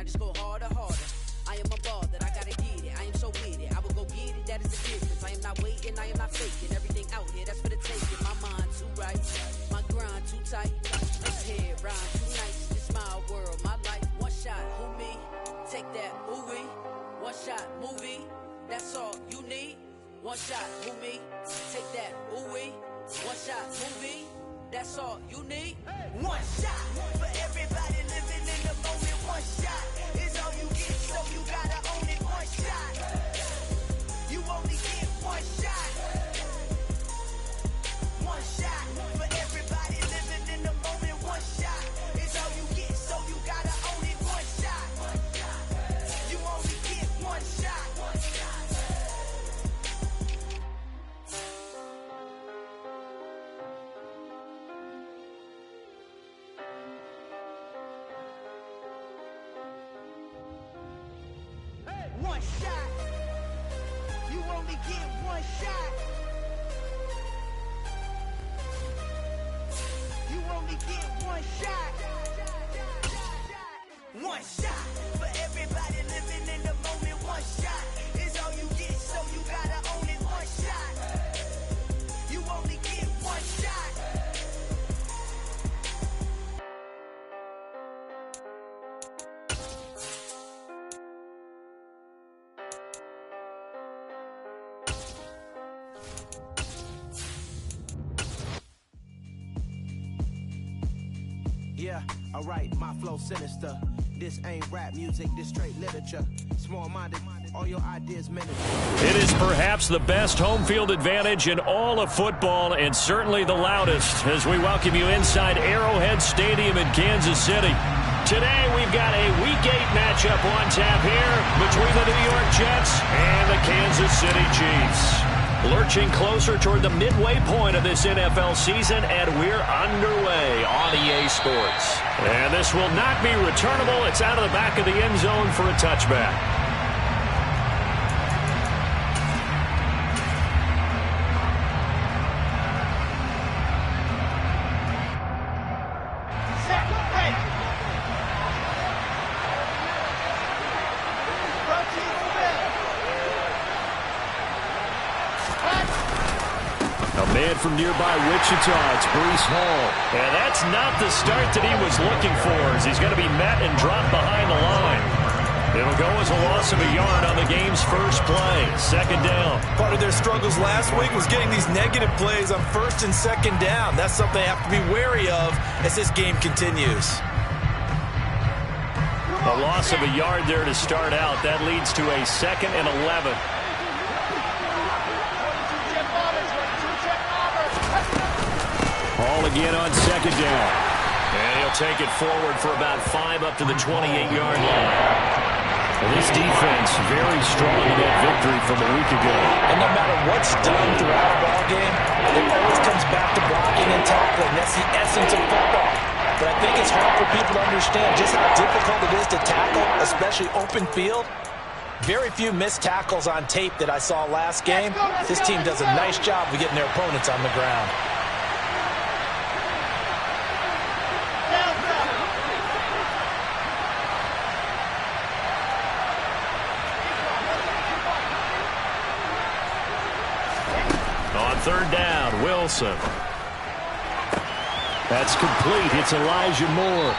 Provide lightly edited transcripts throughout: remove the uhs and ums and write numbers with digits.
just go harder, harder. I am a ball that I gotta get it. I am so with it. I will go get it. That is the difference. I am not waiting. I am not faking. Everything out here, that's for the taking. My mind too right. My grind too tight. This head rhyme too nice. This my world, my life. One shot, who me? Take that, ooh-wee. One shot, movie. That's all you need. One shot, who me? Take that, ooh-wee. One shot, movie. That's all you need. One shot for everybody living in the moment. One shot is all you get, so you gotta own it. One shot. You only get one shot. One shot for everybody living in the moment. One shot is all you get, so you gotta own it. One shot. You only get one shot. One shot. You only get one shot. You only get one shot. One shot for everybody living in the moment. One shot is all you get, so you gotta own it. One shot. You only get one shot. Yeah, alright, my flow sinister. This ain't rap music, this straight literature. Small-minded, all your ideas miniature. It is perhaps the best home field advantage in all of football, and certainly the loudest, as we welcome you inside Arrowhead Stadium in Kansas City. Today we've got a Week 8 matchup on tap here between the New York Jets and the Kansas City Chiefs. Lurching closer toward the midway point of this NFL season, and we're underway on EA Sports. And this will not be returnable. It's out of the back of the end zone for a touchback. From nearby Wichita, it's Breece Hall. And that's not the start that he was looking for, as he's going to be met and dropped behind the line. It'll go as a loss of a yard on the game's first play. Second down. Part of their struggles last week was getting these negative plays on first and second down. That's something they have to be wary of as this game continues. A loss of a yard there to start out. That leads to a 2nd and 11. Hall again on second down. And he'll take it forward for about 5 up to the 28-yard line. Well, this defense very strong in that victory from a week ago. And no matter what's done throughout a ball game, it always comes back to blocking and tackling. That's the essence of football. But I think it's hard for people to understand just how difficult it is to tackle, especially open field. Very few missed tackles on tape that I saw last game. This team does a nice job of getting their opponents on the ground. Third down, Wilson. That's complete. It's Elijah Moore.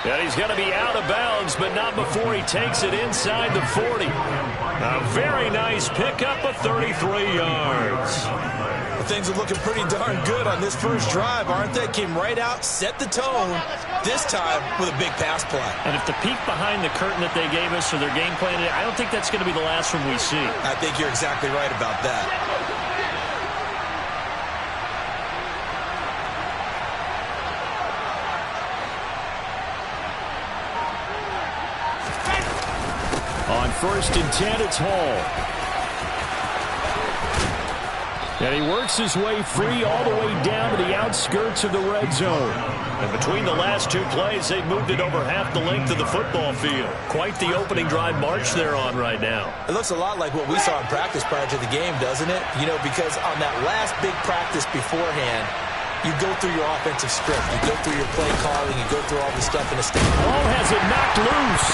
And he's going to be out of bounds, but not before he takes it inside the 40. A very nice pickup of 33 yards. Well, things are looking pretty darn good on this first drive, aren't they? Came right out, set the tone, this time with a big pass play. And if the peek behind the curtain that they gave us or their game plan, I don't think that's going to be the last one we see. I think you're exactly right about that. On 1st and 10, it's Hall. And he works his way free all the way down to the outskirts of the red zone. And between the last two plays, they've moved it over half the length of the football field. Quite the opening drive march they're on right now. It looks a lot like what we saw in practice prior to the game, doesn't it? You know, because on that last big practice beforehand, You go through your offensive script. You go through your play calling. You go through all the stuff in the state. Ball has it knocked loose.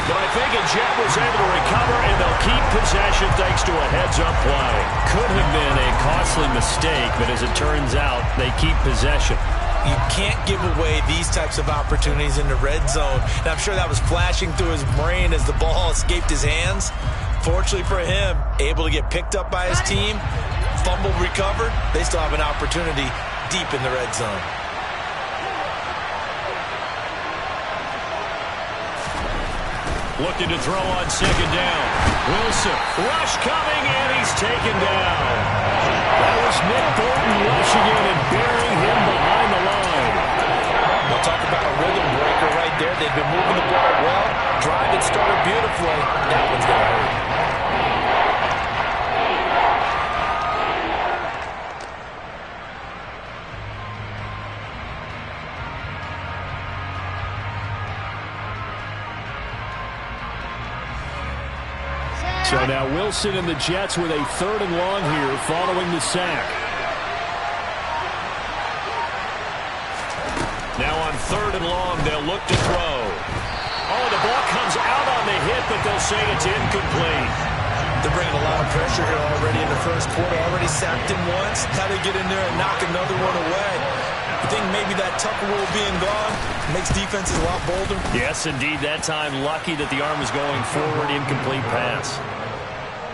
But I think a Jet was able to recover, and they'll keep possession thanks to a heads-up play. Could have been a costly mistake, but as it turns out, they keep possession. You can't give away these types of opportunities in the red zone. And I'm sure that was flashing through his brain as the ball escaped his hands. Fortunately for him, able to get picked up by his team, fumble recovered. They still have an opportunity deep in the red zone. Looking to throw on second down. Wilson, rush coming, and he's taken down. That was Nick Thornton rushing in and burying him behind the line. We'll talk about a rhythm breaker right there. They've been moving the ball well. Drive it started beautifully. That one's going to hurt. So now Wilson and the Jets with a 3rd and long here following the sack. Now on 3rd and long, they'll look to throw. Oh, the ball comes out on the hit, but they'll say it's incomplete. They're bringing a lot of pressure here already in the first quarter. Already sacked him once. How they get in there and knock another one away. I think maybe that Tucker rule being gone makes defenses a lot bolder. Yes, indeed. That time, lucky that the arm was going forward. Incomplete pass.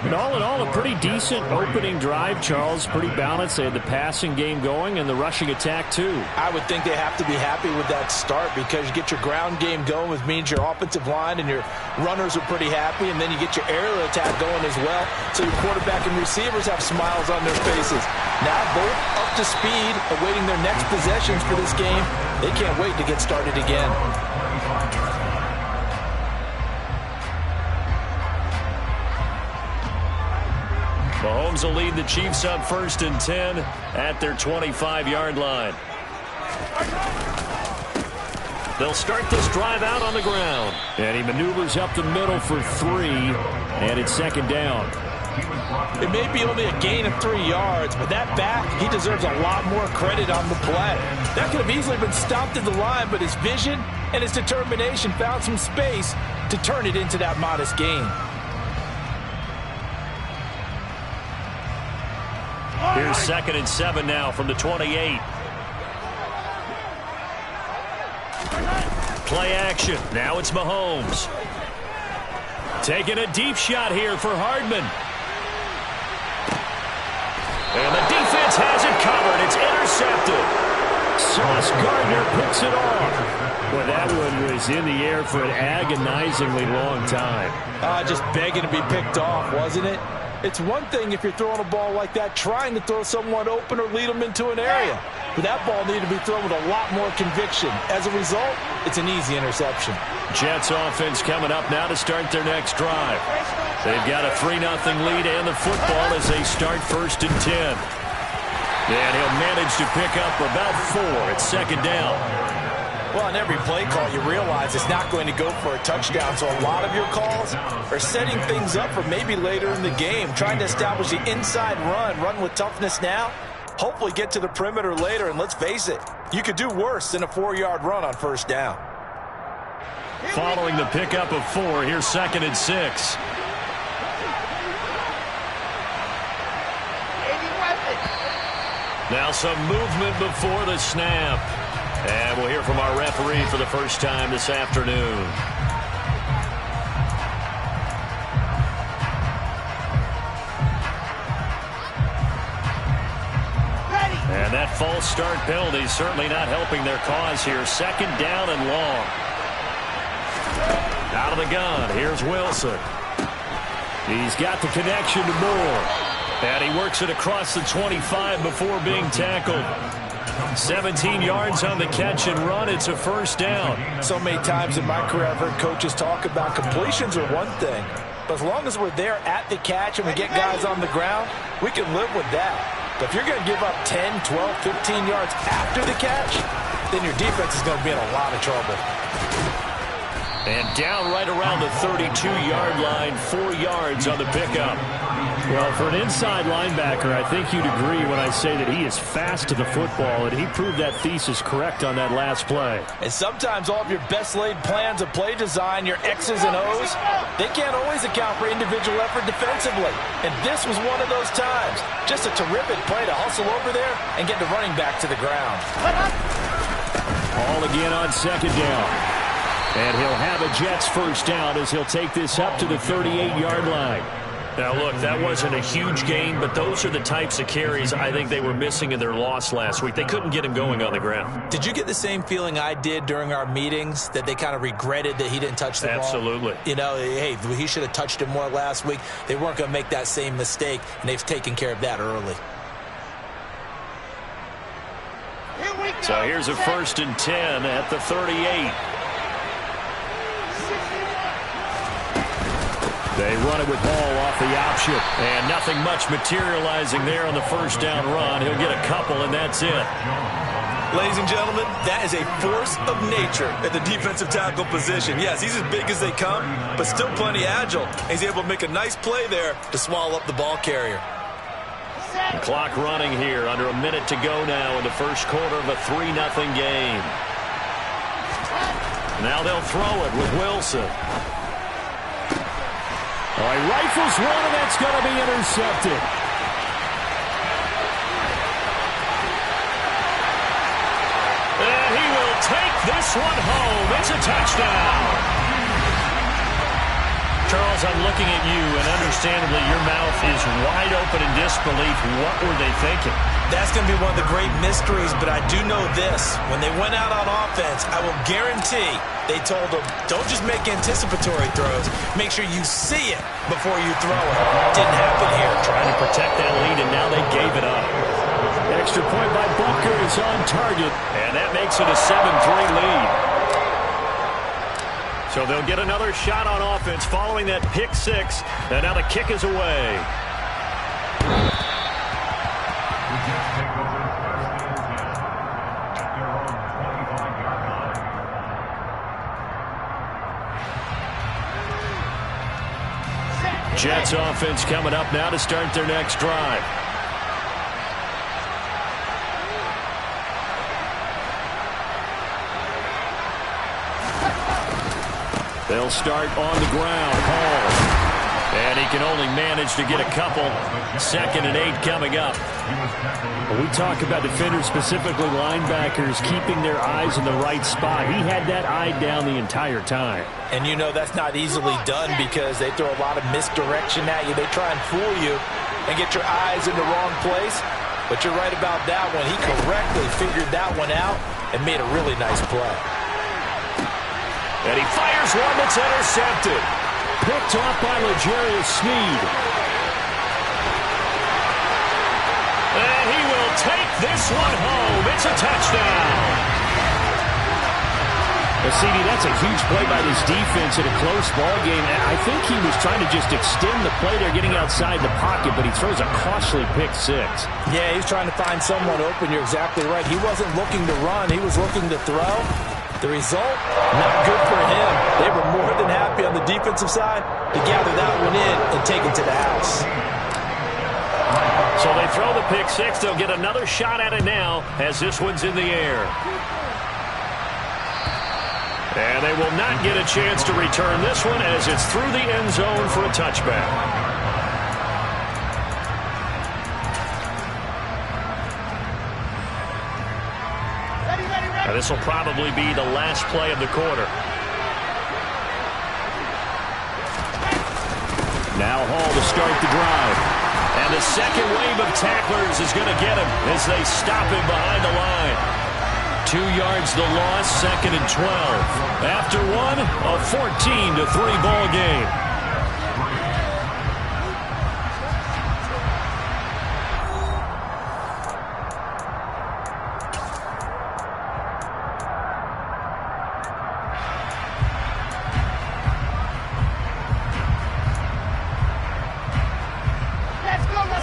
And all in all, a pretty decent opening drive, Charles. Pretty balanced. They had the passing game going and the rushing attack, too. I would think they have to be happy with that start because you get your ground game going, which means your offensive line and your runners are pretty happy, and then you get your aerial attack going as well, so your quarterback and receivers have smiles on their faces. Now both up to speed, awaiting their next possessions for this game. They can't wait to get started again. Mahomes will lead the Chiefs up 1st and 10 at their 25-yard line. They'll start this drive out on the ground. And he maneuvers up the middle for 3, and it's 2nd down. It may be only a gain of 3 yards, but that back, he deserves a lot more credit on the play. That could have easily been stopped at the line, but his vision and his determination found some space to turn it into that modest gain. Here's 2nd and 7 now from the 28. Play action. Now it's Mahomes. Taking a deep shot here for Hardman. And the defense has it covered. It's intercepted. Sauce Gardner picks it off. Boy, that one was in the air for an agonizingly long time. Just begging to be picked off, wasn't it? It's one thing if you're throwing a ball like that, trying to throw someone open or lead them into an area. But that ball needed to be thrown with a lot more conviction. As a result, it's an easy interception. Jets offense coming up now to start their next drive. They've got a 3-0 lead and the football as they start 1st and 10. And he'll manage to pick up about 4 at 2nd down. Well, on every play call, you realize it's not going to go for a touchdown. So a lot of your calls are setting things up for maybe later in the game, trying to establish the inside run with toughness now, hopefully get to the perimeter later. And let's face it, you could do worse than a 4-yard run on 1st down. Following the pickup of 4, here's 2nd and 6. Now some movement before the snap. And we'll hear from our referee for the first time this afternoon. And that false start penalty is certainly not helping their cause here. 2nd down and long. Out of the gun, here's Wilson. He's got the connection to Moore. And he works it across the 25 before being tackled. 17 yards on the catch and run. It's a 1st down. So many times in my career I've heard coaches talk about completions are one thing, but as long as we're there at the catch and we get guys on the ground, we can live with that. But if you're going to give up 10, 12, 15 yards after the catch, then your defense is going to be in a lot of trouble. And down right around the 32-yard line, 4 yards on the pickup. Well, for an inside linebacker, I think you'd agree when I say that he is fast to the football, and he proved that thesis correct on that last play. And sometimes all of your best laid plans of play design, your X's and O's, they can't always account for individual effort defensively. And this was one of those times. Just a terrific play to hustle over there and get the running back to the ground. All again on second down. And he'll have a Jets first down as he'll take this up to the 38-yard line. Now, look, that wasn't a huge gain, but those are the types of carries I think they were missing in their loss last week. They couldn't get him going on the ground. Did you get the same feeling I did during our meetings, that they kind of regretted that he didn't touch the ball? Absolutely. You know, hey, he should have touched it more last week. They weren't going to make that same mistake, and they've taken care of that early. So here's a 1st and 10 at the 38. They run it with Hall off the option. And nothing much materializing there on the first down run. He'll get a couple, and that's it. Ladies and gentlemen, that is a force of nature at the defensive tackle position. Yes, he's as big as they come, but still plenty agile. He's able to make a nice play there to swallow up the ball carrier. The clock running here, under a minute to go now in the first quarter of a 3-0 game. Now they'll throw it with Wilson. All right, rifles one, and that's going to be intercepted. And he will take this one home. It's a touchdown. Charles, I'm looking at you, and understandably your mouth is wide open in disbelief. What were they thinking? That's going to be one of the great mysteries, but I do know this. When they went out on offense, I will guarantee they told them, don't just make anticipatory throws. Make sure you see it before you throw it. Didn't happen here. Trying to protect that lead, and now they gave it up. Extra point by Butker is on target, and that makes it a 7-3 lead. So they'll get another shot on offense following that pick six, and now the kick is away. Jets offense coming up now to start their next drive. They'll start on the ground. Hall. And he can only manage to get a couple. 2nd and 8 coming up. When we talk about defenders, specifically linebackers, keeping their eyes in the right spot. He had that eye down the entire time. And you know that's not easily done because they throw a lot of misdirection at you. They try and fool you and get your eyes in the wrong place. But you're right about that one. He correctly figured that one out and made a really nice play. And he fires one that's intercepted. Picked off by L'Jarius Sneed. And he will take this one home. It's a touchdown. Now, CD, that's a huge play by this defense in a close ball game. I think he was trying to just extend the play there, getting outside the pocket, but he throws a costly pick six. Yeah, he's trying to find someone open. You're exactly right. He wasn't looking to run. He was looking to throw. The result, not good for him. They were more than happy on the defensive side to gather that one in and take it to the house. So they throw the pick six. They'll get another shot at it now as this one's in the air. And they will not get a chance to return this one as it's through the end zone for a touchback. Now, this will probably be the last play of the quarter. Now Hall to start the drive. And the second wave of tacklers is going to get him as they stop him behind the line. 2 yards the loss, 2nd and 12. After one, a 14-3 ball game.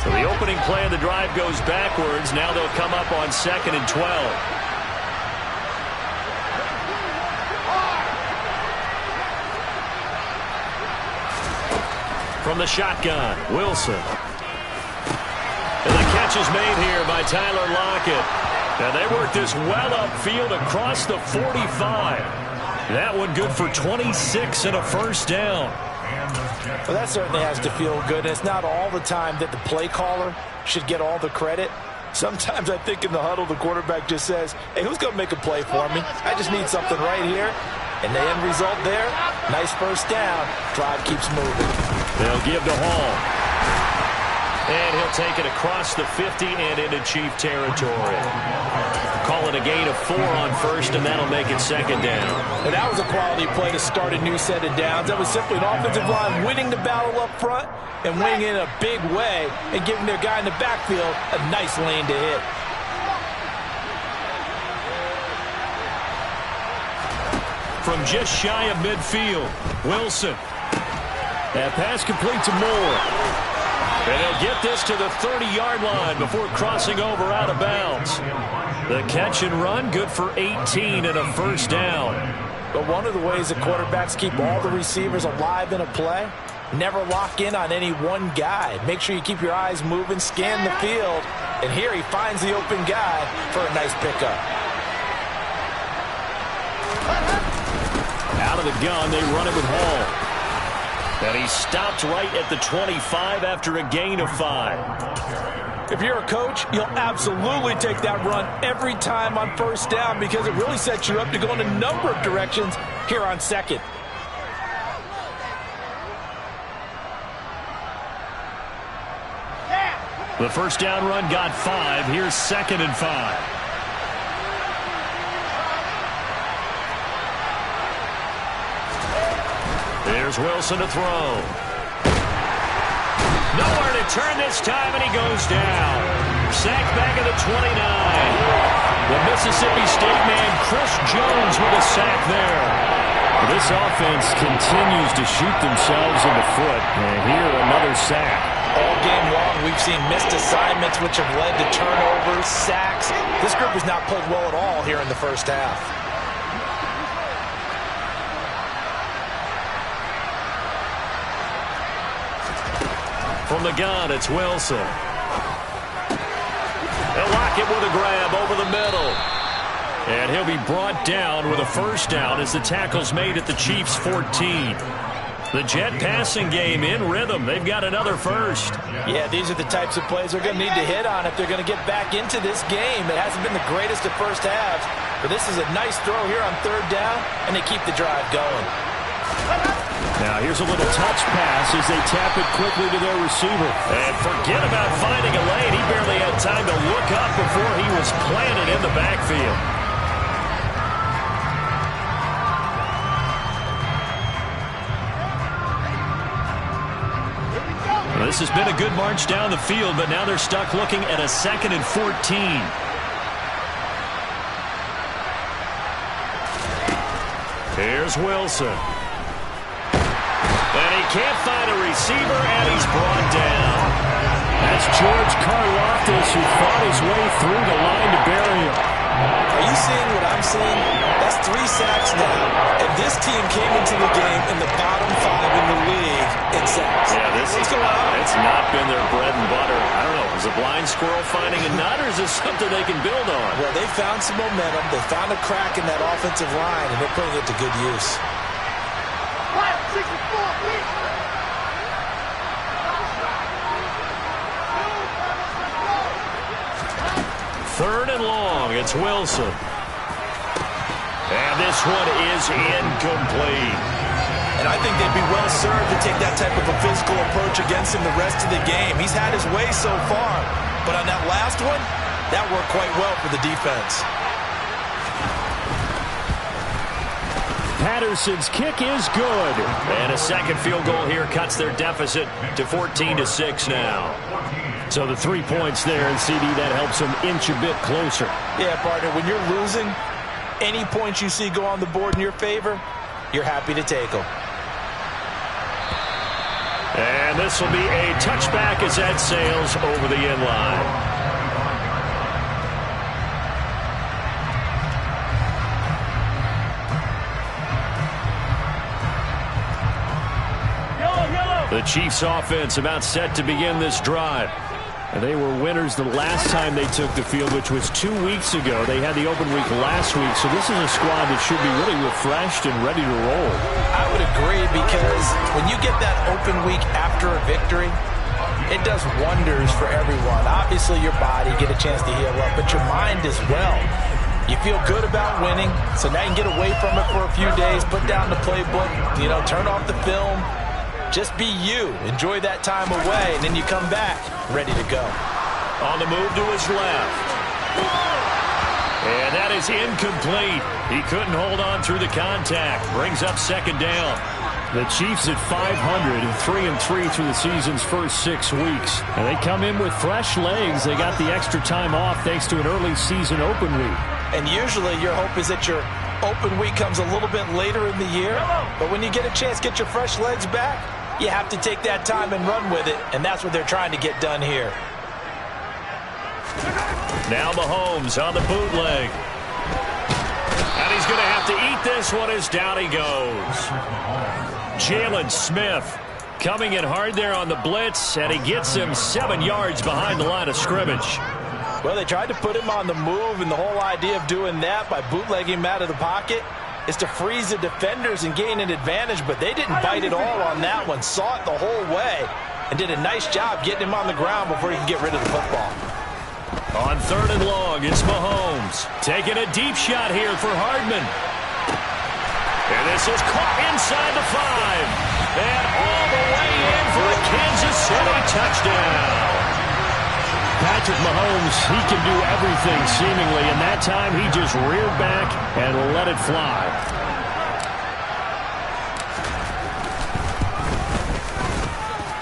So the opening play of the drive goes backwards. Now they'll come up on 2nd and 12. From the shotgun, Wilson. And the catch is made here by Tyler Lockett. And they work this well upfield across the 45. That one good for 26 and a first down. Well, that certainly has to feel good. It's not all the time that the play caller should get all the credit. Sometimes I think in the huddle, the quarterback just says, hey, who's going to make a play for me? I just need something right here. And the end result there, nice first down. Drive keeps moving. They'll give to Hall. And he'll take it across the 50 and into Chief territory. Call it a gain of 4 on first, and that'll make it second down. And that was a quality play to start a new set of downs. That was simply an offensive line winning the battle up front and winning in a big way and giving their guy in the backfield a nice lane to hit. From just shy of midfield, Wilson. That pass complete to Moore. And he'll get this to the 30-yard line before crossing over out of bounds. The catch and run, good for 18 and a first down. But one of the ways that quarterbacks keep all the receivers alive in a play, never lock in on any one guy. Make sure you keep your eyes moving, scan the field. And here he finds the open guy for a nice pickup. Out of the gun, they run it with Hall. And he stopped right at the 25 after a gain of 5. If you're a coach, you'll absolutely take that run every time on first down because it really sets you up to go in a number of directions here on second. The first down run got 5. Here's second and 5. There's Wilson to throw. Nowhere to turn this time, and he goes down. Sacked back at the 29. The Mississippi State man, Chris Jones, with a sack there. This offense continues to shoot themselves in the foot. And here, another sack. All game long, we've seen missed assignments, which have led to turnovers, sacks. This group has not played well at all here in the first half. From the gun, it's Wilson. They'll lock it with a grab over the middle. And he'll be brought down with a first down as the tackle's made at the Chiefs' 14. The Jet passing game in rhythm. They've got another first. Yeah, these are the types of plays they're going to need to hit on if they're going to get back into this game. It hasn't been the greatest of first halves, but this is a nice throw here on third down, and they keep the drive going. Now here's a little touch pass as they tap it quickly to their receiver. And forget about finding a lane. He barely had time to look up before he was planted in the backfield. Well, this has been a good march down the field, but now they're stuck looking at a 2nd and 14. Here's Wilson. And he can't find a receiver, and he's brought down. That's George Karlaftis, who fought his way through the line to bury him. Are you seeing what I'm seeing? That's 3 sacks now, and this team came into the game in the bottom 5 in the league in sacks. Yeah, what's going on? It's not been their bread and butter. I don't know. Is a blind squirrel finding a nut, or is this something they can build on? Well, they found some momentum. They found a crack in that offensive line, and they're putting it to good use. Third and long, it's Wilson. And this one is incomplete. And I think they'd be well served to take that type of a physical approach against him the rest of the game. He's had his way so far, but on that last one, that worked quite well for the defense. Patterson's kick is good. And a second field goal here cuts their deficit to 14-6 now. So the 3 points there, and CD, that helps them inch a bit closer. Yeah, partner, when you're losing, any points you see go on the board in your favor, you're happy to take them. And this will be a touchback as that sails over the end line. The Chiefs offense about set to begin this drive. And they were winners the last time they took the field, which was 2 weeks ago. They had the open week last week, so this is a squad that should be really refreshed and ready to roll. I would agree, because when you get that open week after a victory, it does wonders for everyone. Obviously, your body, get a chance to heal up, but your mind as well. You feel good about winning, so now you can get away from it for a few days, put down the playbook, turn off the film. Just be you. Enjoy that time away, and then you come back ready to go. On the move to his left. And that is incomplete. He couldn't hold on through the contact. Brings up second down. The Chiefs at 500, 3-3 through the season's first 6 weeks. And they come in with fresh legs. They got the extra time off thanks to an early season open week. And usually your hope is that your open week comes a little bit later in the year. But when you get a chance to get your fresh legs back, you have to take that time and run with it. And that's what they're trying to get done here. Now Mahomes on the bootleg. And he's going to have to eat this one as down he goes. Jalen Smith coming in hard there on the blitz, and he gets him 7 yards behind the line of scrimmage. Well, they tried to put him on the move, and the whole idea of doing that by bootlegging him out of the pocket is to freeze the defenders and gain an advantage, but they didn't bite at all on that one. Saw it the whole way and did a nice job getting him on the ground before he could get rid of the football. On 3rd and long, it's Mahomes taking a deep shot here for Hardman. And this is caught inside the 5. And all the way in for a Kansas City touchdown. Patrick Mahomes, he can do everything seemingly, and that time he just reared back and let it fly.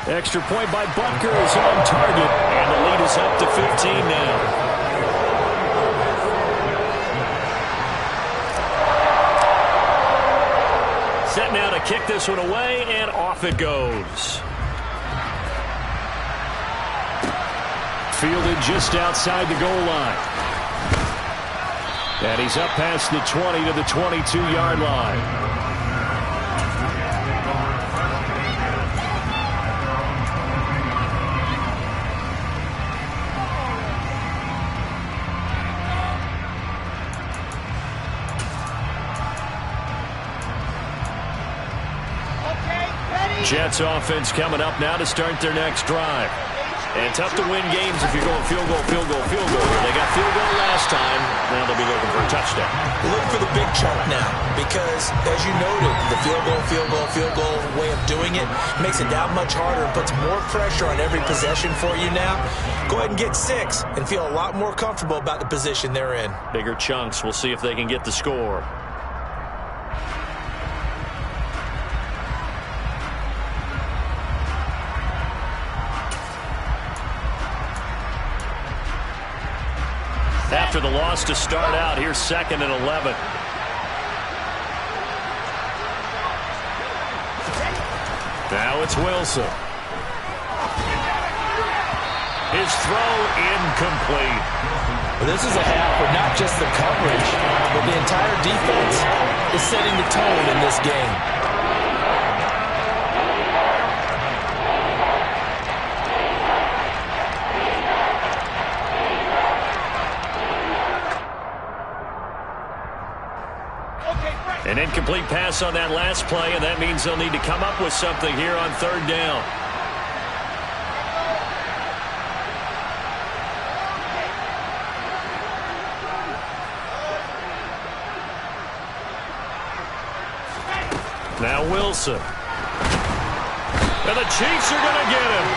Extra point by Butker is on target, and the lead is up to 15 now. Set now to kick this one away, and off it goes. Fielded just outside the goal line. And he's up past the 20 to the 22-yard line. Jets offense coming up now to start their next drive. And tough to win games if you're going field goal, field goal, field goal. They got field goal last time. Now they'll be looking for a touchdown. They're looking for the big chunk now because, as you noted, the field goal way of doing it makes it that much harder and puts more pressure on every possession for you now. Go ahead and get 6 and feel a lot more comfortable about the position they're in. Bigger chunks. We'll see if they can get the score. After the loss to start out, here's 2nd and 11. Now it's Wilson. His throw incomplete. Well, this is a half where not just the coverage, but the entire defense is setting the tone in this game. An incomplete pass on that last play, and that means they'll need to come up with something here on 3rd down. Now Wilson. And the Chiefs are going to get him.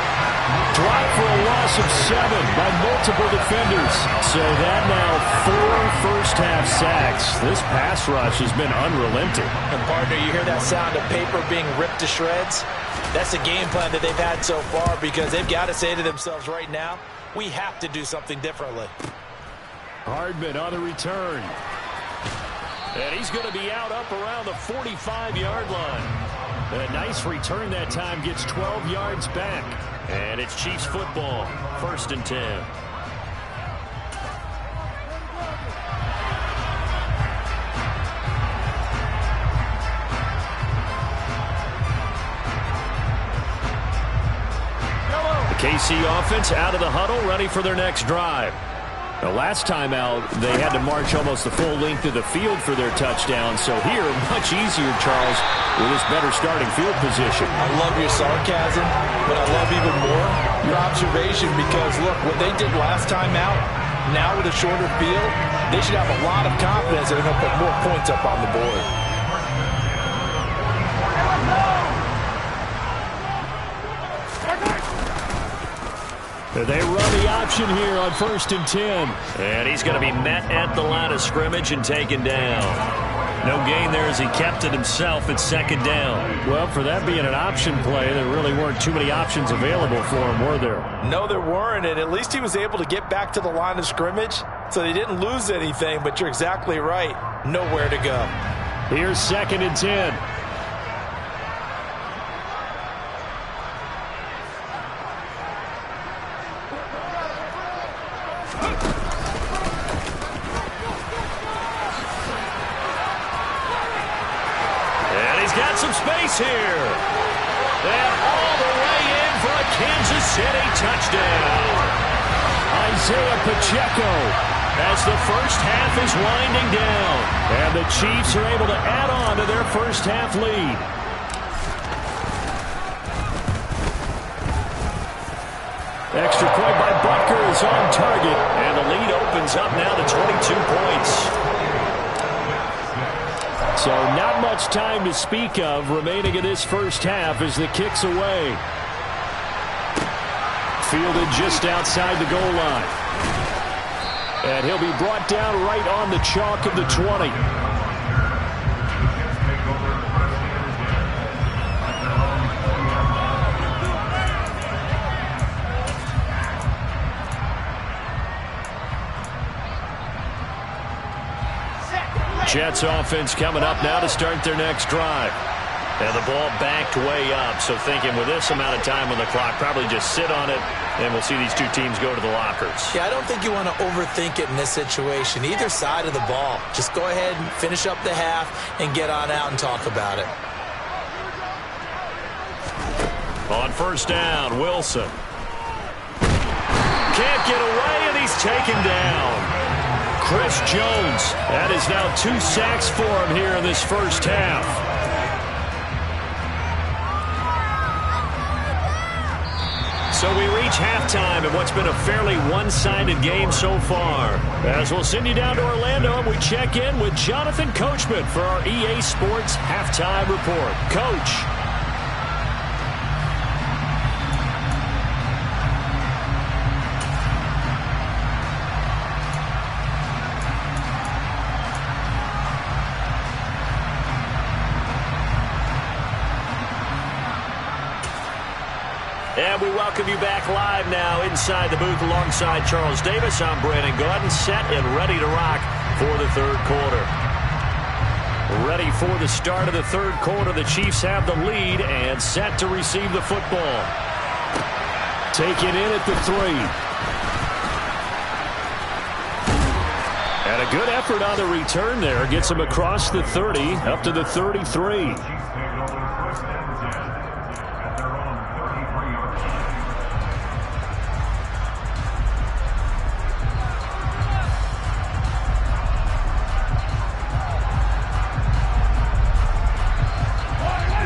Dropped for a loss of 7 by multiple defenders. So that now 4 first-half sacks. This pass rush has been unrelenting. And, partner, you hear that sound of paper being ripped to shreds? That's the game plan that they've had so far because they've got to say to themselves right now, we have to do something differently. Hardman on the return. And he's going to be out up around the 45-yard line. A nice return that time, gets 12 yards back. And it's Chiefs football, 1st and 10. KC offense out of the huddle, ready for their next drive. The last time out, they had to march almost the full length of the field for their touchdown. So here, much easier, Charles, with this better starting field position. I love your sarcasm, but I love even more your observation because, look, what they did last time out, now with a shorter field, they should have a lot of confidence that they're going to put more points up on the board. They run the option here on 1st and 10. And he's going to be met at the line of scrimmage and taken down. No gain there as he kept it himself at 2nd down. Well, for that being an option play, there really weren't too many options available for him, were there? No, there weren't, and at least he was able to get back to the line of scrimmage, so they didn't lose anything, but you're exactly right. Nowhere to go. Here's 2nd and 10. Space here. And all the way in for a Kansas City touchdown. Isaiah Pacheco as the first half is winding down. And the Chiefs are able to add on to their first half lead. Extra point by Butker is on target. And the lead opens up now to 22 points. So not much time to speak of remaining in this first half as the kick's away. Fielded just outside the goal line. And he'll be brought down right on the chalk of the 20. Jets offense coming up now to start their next drive. And the ball backed way up, so thinking with this amount of time on the clock, probably just sit on it, and we'll see these two teams go to the lockers. Yeah, I don't think you want to overthink it in this situation. Either side of the ball. Just go ahead and finish up the half and get on out and talk about it. On 1st down, Wilson. Can't get away, and he's taken down. Chris Jones. That is now 2 sacks for him here in this first half. So we reach halftime in what's been a fairly one-sided game so far. As we'll send you down to Orlando and we check in with Jonathan Coachman for our EA Sports Halftime Report. Coach. And we welcome you back live now inside the booth alongside Charles Davis. I'm Brandon Gaudin, set and ready to rock for the 3rd quarter. Ready for the start of the 3rd quarter. The Chiefs have the lead and set to receive the football. Taken in at the 3. And a good effort on the return there. Gets him across the 30 up to the 33.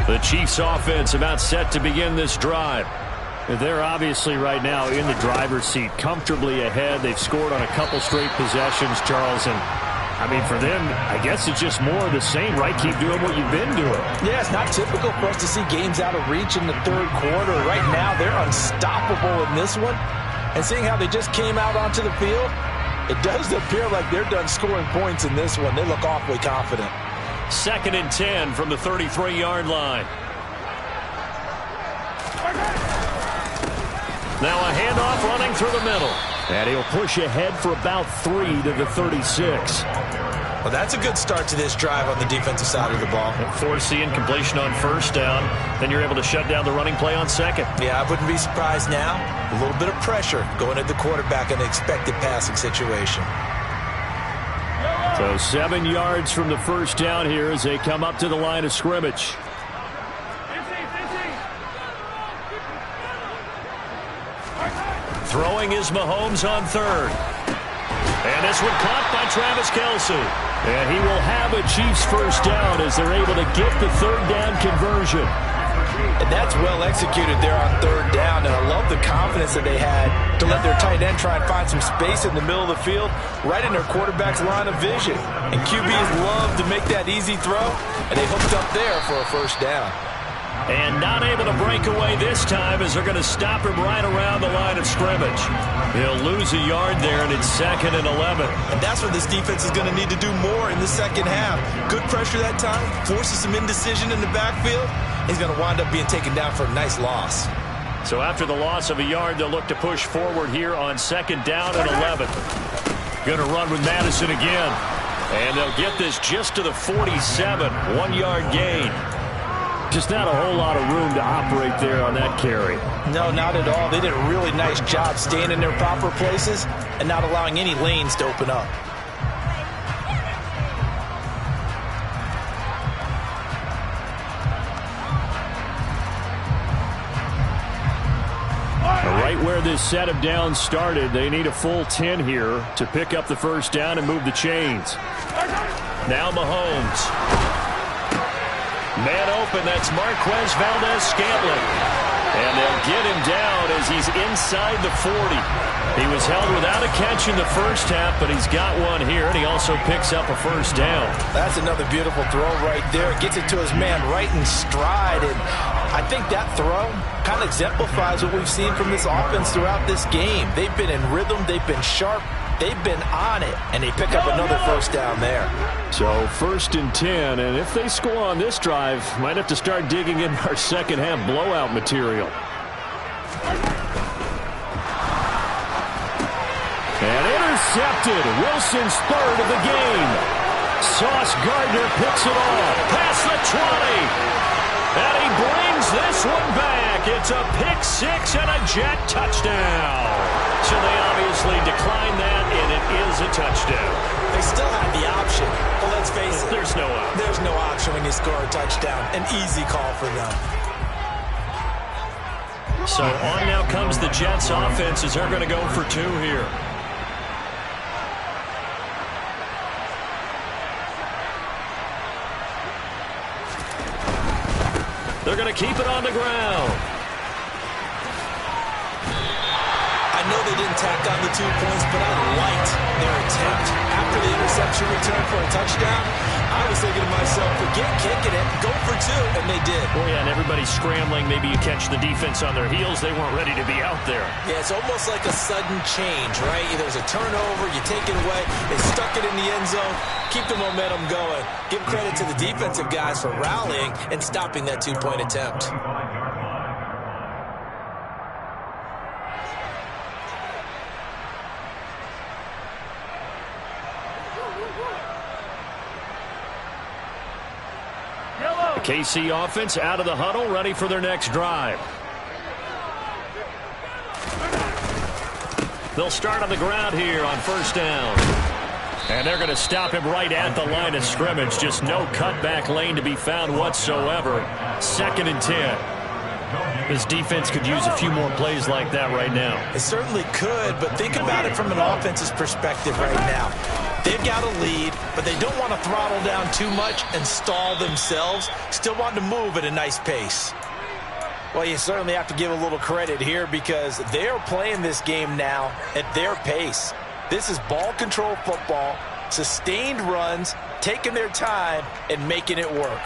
The Chiefs offense about set to begin this drive. They're obviously right now in the driver's seat, comfortably ahead. They've scored on a couple straight possessions, Charles. And, I mean, for them, I guess it's just more of the same, right? Keep doing what you've been doing. Yeah, it's not typical for us to see games out of reach in the 3rd quarter. Right now, they're unstoppable in this one. And seeing how they just came out onto the field, it does appear like they're done scoring points in this one. They look awfully confident. 2nd and 10 from the 33-yard line. Now a handoff running through the middle. And he'll push ahead for about 3 to the 36. Well, that's a good start to this drive on the defensive side of the ball. Force the incompletion on 1st down. Then you're able to shut down the running play on 2nd. Yeah, I wouldn't be surprised now. A little bit of pressure going at the quarterback in the expected passing situation. So 7 yards from the 1st down here as they come up to the line of scrimmage. Throwing is Mahomes on third. And this one caught by Travis Kelce. And he will have a Chiefs first down as they're able to get the third down conversion. And that's well executed there on third down. And I love the confidence that they had to let their tight end try and find some space in the middle of the field, right in their quarterback's line of vision. And QBs love to make that easy throw, and they hooked up there for a first down. And not able to break away this time as they're going to stop him right around the line of scrimmage. He'll lose a yard there, and it's 2nd and 11. And that's where this defense is going to need to do more in the second half. Good pressure that time, forces some indecision in the backfield. He's going to wind up being taken down for a nice loss. So after the loss of a yard, they'll look to push forward here on 2nd down and 11. Going to run with Madison again. And they'll get this just to the 47, 1-yard gain. Just not a whole lot of room to operate there on that carry. No, not at all. They did a really nice job staying in their proper places and not allowing any lanes to open up. Right where this set of downs started, they need a full 10 here to pick up the first down and move the chains. Now Mahomes. Man open, that's Marquez Valdes-Scantling. And they'll get him down as he's inside the 40. He was held without a catch in the first half, but he's got one here, and he also picks up a first down. That's another beautiful throw right there. Gets it to his man right in stride, and I think that throw kind of exemplifies what we've seen from this offense throughout this game. They've been in rhythm, they've been sharp, they've been on it, and they pick up another first down there. So 1st and 10, and if they score on this drive, might have to start digging in our second half blowout material. And intercepted. Wilson's third of the game. Sauce Gardner picks it off. Past the 20. And he brings this one back. It's a pick six and a Jet touchdown. So they obviously declined that, and it is a touchdown. They still have the option, but let's face it. There's no option. There's no option when you score a touchdown. An easy call for them. So on now comes the Jets offense as they're going to go for 2 here. They're going to keep it on the ground. I know they didn't tack on the 2 points, but I liked their attempt. After the interception return for a touchdown, I was thinking to myself, forget kicking it, go for 2, and they did. Oh, yeah, and everybody's scrambling. Maybe you catch the defense on their heels. They weren't ready to be out there. Yeah, it's almost like a sudden change, right? There's a turnover, you take it away, they stuck it in the end zone, keep the momentum going. Give credit to the defensive guys for rallying and stopping that 2-point attempt. The KC offense out of the huddle, ready for their next drive. They'll start on the ground here on first down. And they're going to stop him right at the line of scrimmage. Just no cutback lane to be found whatsoever. 2nd and 10. This defense could use a few more plays like that right now. It certainly could, but think about it from an offense's perspective right now. They've got a lead, but they don't want to throttle down too much and stall themselves. Still want to move at a nice pace. Well, you certainly have to give a little credit here because they're playing this game now at their pace. This is ball control football, sustained runs, taking their time, and making it work.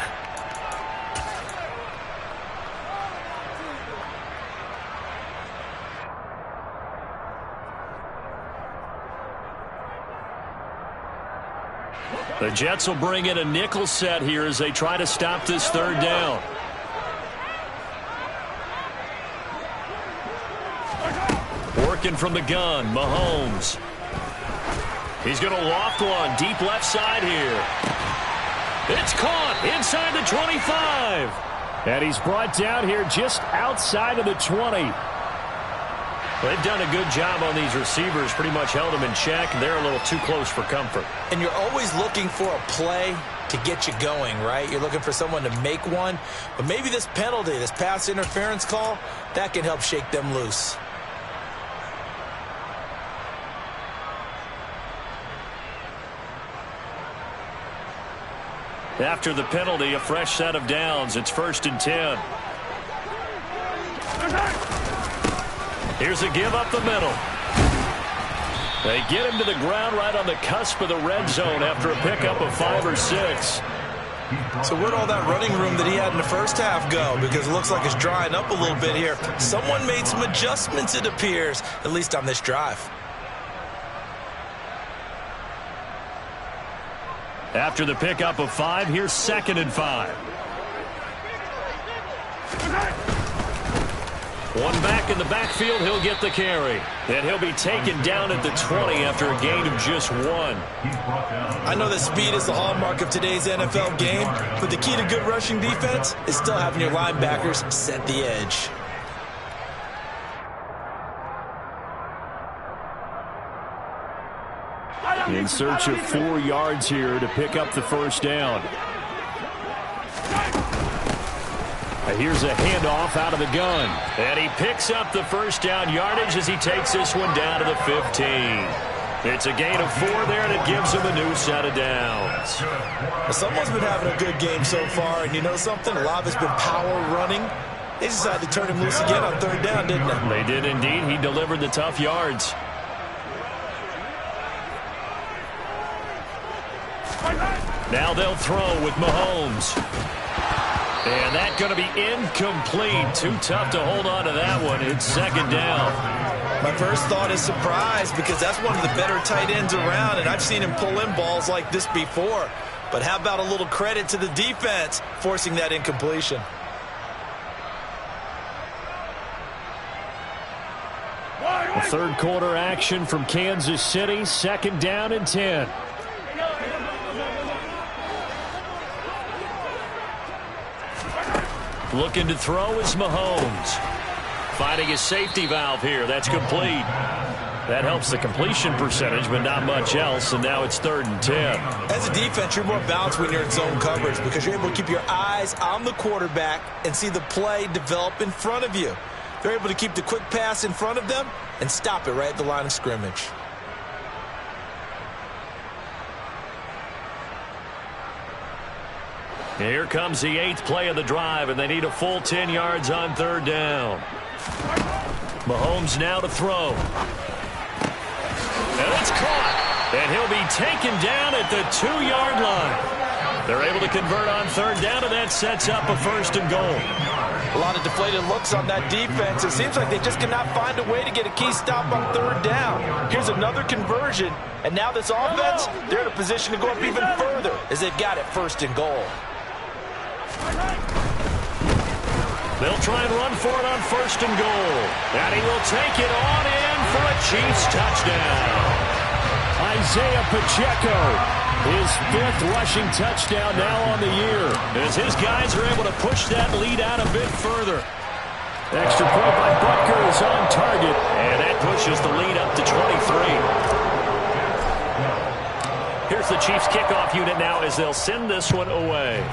The Jets will bring in a nickel set here as they try to stop this third down. Working from the gun, Mahomes. He's going to loft one deep left side here. It's caught inside the 25. And he's brought down here just outside of the 20. They've done a good job on these receivers, pretty much held them in check. They're a little too close for comfort. And you're always looking for a play to get you going, right? You're looking for someone to make one. But maybe this penalty, this pass interference call, that can help shake them loose. After the penalty, a fresh set of downs. It's 1st and 10. Here's a give up the middle. They get him to the ground right on the cusp of the red zone after a pickup of 5 or 6. So where'd all that running room that he had in the first half go? Because it looks like it's drying up a little bit here. Someone made some adjustments, it appears, at least on this drive. After the pickup of 5, here's 2nd and 5. One back in the backfield, he'll get the carry. And he'll be taken down at the 20 after a gain of just 1. I know that speed is the hallmark of today's NFL game, but the key to good rushing defense is still having your linebackers set the edge. In search of 4 yards here to pick up the first down. Here's a handoff out of the gun. And he picks up the first down yardage as he takes this one down to the 15. It's a gain of 4 there, and it gives him a new set of downs. Well, someone's been having a good game so far, and you know something? A lot of it's been power running. They decided to turn him loose again on 3rd down, didn't they? They did indeed. He delivered the tough yards. Now they'll throw with Mahomes. And that's going to be incomplete. Too tough to hold on to that one. It's 2nd down. My first thought is surprise, because that's one of the better tight ends around, and I've seen him pull in balls like this before. But how about a little credit to the defense forcing that incompletion? A 3rd quarter action from Kansas City. 2nd down and 10. Looking to throw is Mahomes. Finding a safety valve here. That's complete. That helps the completion percentage, but not much else, and now it's 3rd and 10. As a defense, you're more balanced when you're in zone coverage because you're able to keep your eyes on the quarterback and see the play develop in front of you. They're able to keep the quick pass in front of them and stop it right at the line of scrimmage. Here comes the 8th play of the drive, and they need a full 10 yards on 3rd down. Mahomes now to throw. And it's caught. And he'll be taken down at the 2-yard line. They're able to convert on 3rd down, and that sets up a 1st and goal. A lot of deflated looks on that defense. It seems like they just cannot find a way to get a key stop on 3rd down. Here's another conversion, and now this offense, they're in a position to go up even further as they've got it 1st and goal. They'll try and run for it on 1st and goal. And he will take it on in for a Chiefs touchdown. Isaiah Pacheco, his 5th rushing touchdown now on the year, as his guys are able to push that lead out a bit further. Extra point by Butker is on target, and that pushes the lead up to 23. Here's the Chiefs kickoff unit now as they'll send this one away.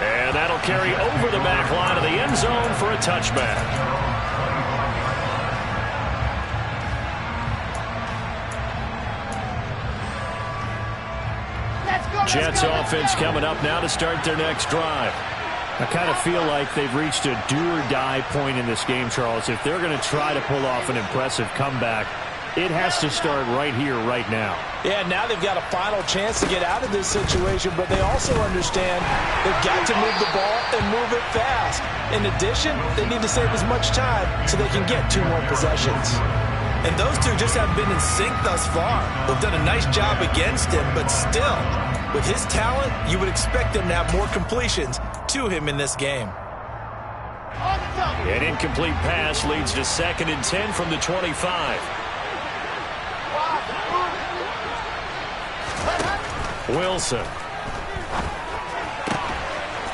And that'll carry over the back line of the end zone for a touchback. Jets offense coming up now to start their next drive. I kind of feel like they've reached a do-or-die point in this game, Charles. If they're going to try to pull off an impressive comeback, it has to start right here, right now. Yeah, now they've got a final chance to get out of this situation, but they also understand they've got to move the ball and move it fast. In addition, they need to save as much time so they can get 2 more possessions. And those two just haven't been in sync thus far. They've done a nice job against him, but still, with his talent, you would expect them to have more completions to him in this game. An incomplete pass leads to 2nd and 10 from the 25. Wilson.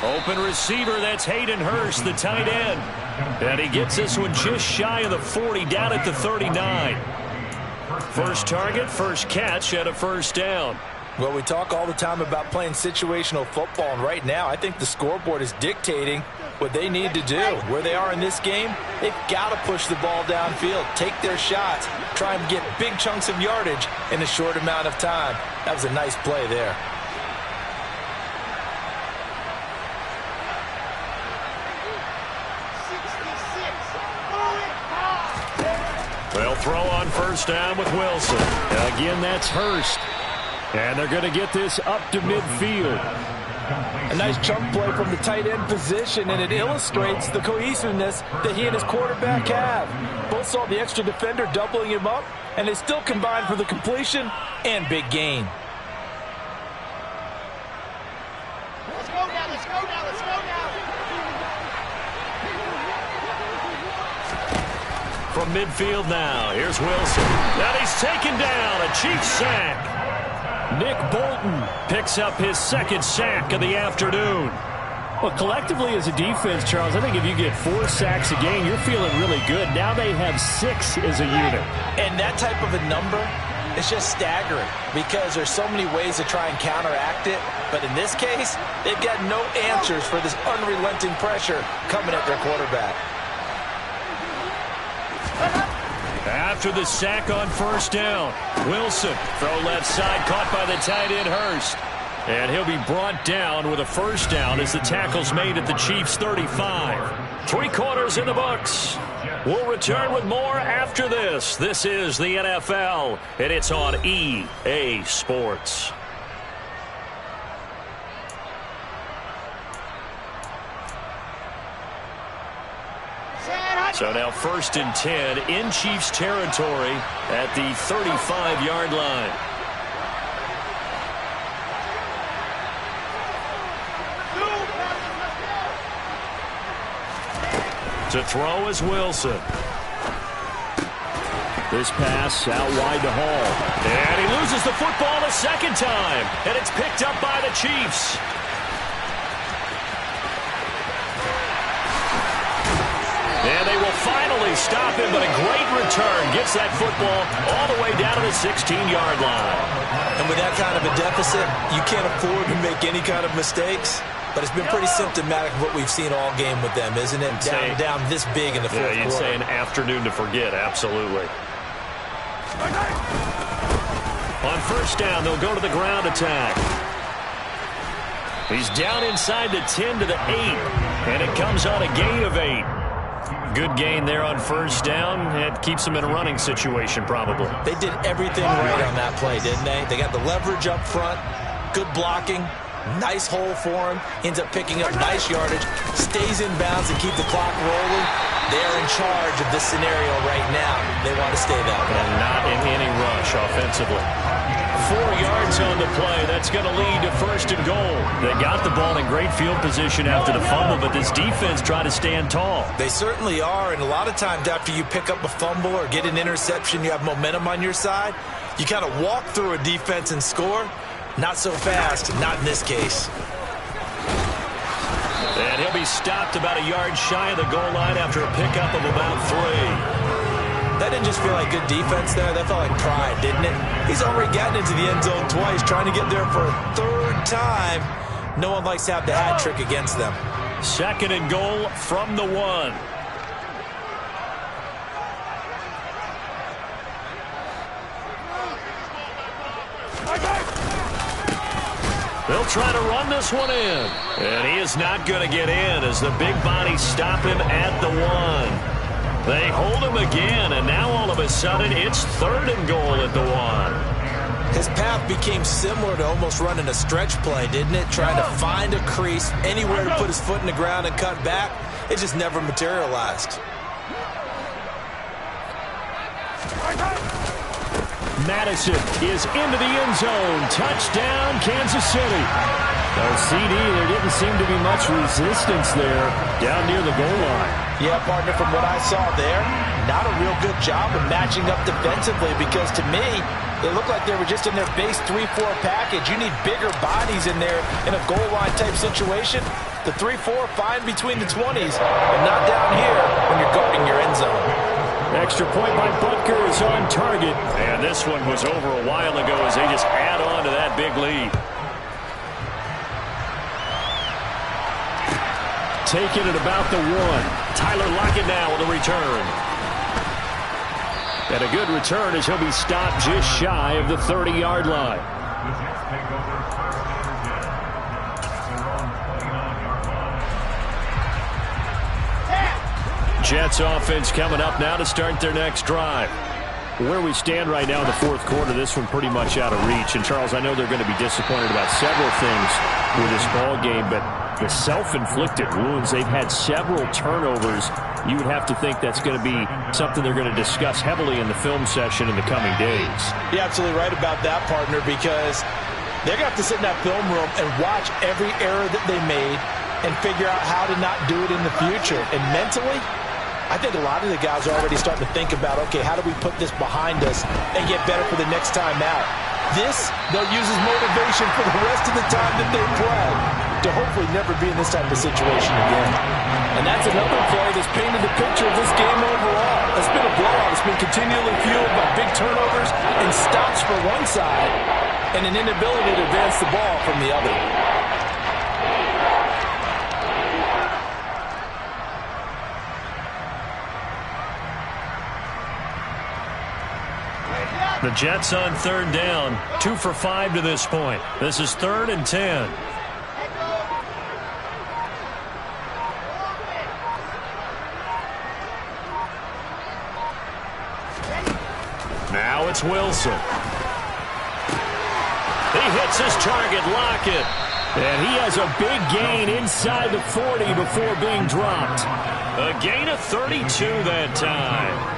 Open receiver, that's Hayden Hurst, the tight end. And he gets this one just shy of the 40, down at the 39. First target, first catch at a 1st down. Well, we talk all the time about playing situational football, and right now I think the scoreboard is dictating what they need to do. Where they are in this game, they've got to push the ball downfield, take their shots, try and get big chunks of yardage in a short amount of time. That was a nice play there. They'll throw on first down with Wilson. Again, that's Hurst. And they're going to get this up to midfield. A nice chunk play from the tight end position, and it illustrates the cohesiveness that he and his quarterback have. Both saw the extra defender doubling him up, and they still combined for the completion and big gain. Let's go now, let's go now, let's go now. From midfield now, here's Wilson. And he's taken down, a Chiefs sack. Nick Bolton picks up his second sack of the afternoon. Well, collectively as a defense, Charles, I think if you get 4 sacks a game, you're feeling really good. Now they have 6 as a unit. And that type of a number is just staggering because there's so many ways to try and counteract it. But in this case, they've got no answers for this unrelenting pressure coming at their quarterback. After the sack on first down, Wilson, throw left side, caught by the tight end Hurst. And he'll be brought down with a first down as the tackle's made at the Chiefs' 35. 3 quarters in the books. We'll return with more after this. This is the NFL, and it's on EA Sports. So now 1st and 10 in Chiefs territory at the 35-yard line. To throw is Wilson. This pass out wide to Hall. And he loses the football a second time. And it's picked up by the Chiefs. And they will finally stop him, but a great return gets that football all the way down to the 16-yard line. And with that kind of a deficit, you can't afford to make any kind of mistakes. But it's been pretty symptomatic of what we've seen all game with them, isn't it? Down this big in the fourth quarter. Yeah, you'd say an afternoon to forget, absolutely. On first down, they'll go to the ground attack. He's down inside the 10 to the 8, and it comes on a gain of 8. Good gain there on first down. It keeps them in a running situation, probably. They did everything right on that play, didn't they? They got the leverage up front, good blocking, nice hole for him, ends up picking up nice yardage, stays in bounds and keep the clock rolling. They're in charge of this scenario right now. They want to stay that way. And not in any rush offensively. 4 yards on the play. That's going to lead to 1st and goal. They got the ball in great field position after the fumble, but this defense tried to stand tall. They certainly are, and a lot of times after you pick up a fumble or get an interception, you have momentum on your side. You kind of walk through a defense and score. Not so fast, not in this case. And he'll be stopped about a yard shy of the goal line after a pickup of about 3. That didn't just feel like good defense there. That felt like pride, didn't it? He's already gotten into the end zone twice, trying to get there for a 3rd time. No one likes to have the hat trick against them. 2nd and goal from the 1. They'll try to run this one in. And he is not going to get in as the big bodies stop him at the 1. They hold him again, and now all of a sudden it's 3rd and goal at the 1. His path became similar to almost running a stretch play, didn't it? Trying to find a crease, anywhere to put his foot in the ground and cut back. It just never materialized. Madison is into the end zone. Touchdown, Kansas City. Well, CD, there didn't seem to be much resistance there down near the goal line. Yeah, partner, from what I saw there, not a real good job of matching up defensively because to me, they look like they were just in their base 3-4 package. You need bigger bodies in there in a goal line type situation. The 3-4 fine between the 20s, but not down here when you're guarding your end zone. Extra point by Butker is on target. And this one was over a while ago as they just add on to that big lead. Taking it about the 1. Tyler Lockett now with a return. And a good return as he'll be stopped just shy of the 30-yard line. Jets offense coming up now to start their next drive. Where we stand right now in the fourth quarter, this one pretty much out of reach. And, Charles, I know they're going to be disappointed about several things with this ball game, but the self-inflicted wounds, they've had several turnovers. You would have to think that's going to be something they're going to discuss heavily in the film session in the coming days. You're absolutely right about that, partner, because they're going to have to sit in that film room and watch every error that they made and figure out how to not do it in the future. And mentally, I think a lot of the guys are already starting to think about, okay, how do we put this behind us and get better for the next time out? This, they'll use as motivation for the rest of the time that they play to hopefully never be in this type of situation again. And that's another play that's painted the picture of this game overall. It's been a blowout. It's been continually fueled by big turnovers and stops for one side and an inability to advance the ball from the other. The Jets on third down, 2 for 5 to this point. This is 3rd and 10. Now it's Wilson. He hits his target, Lockett. And he has a big gain inside the 40 before being dropped. A gain of 32 that time.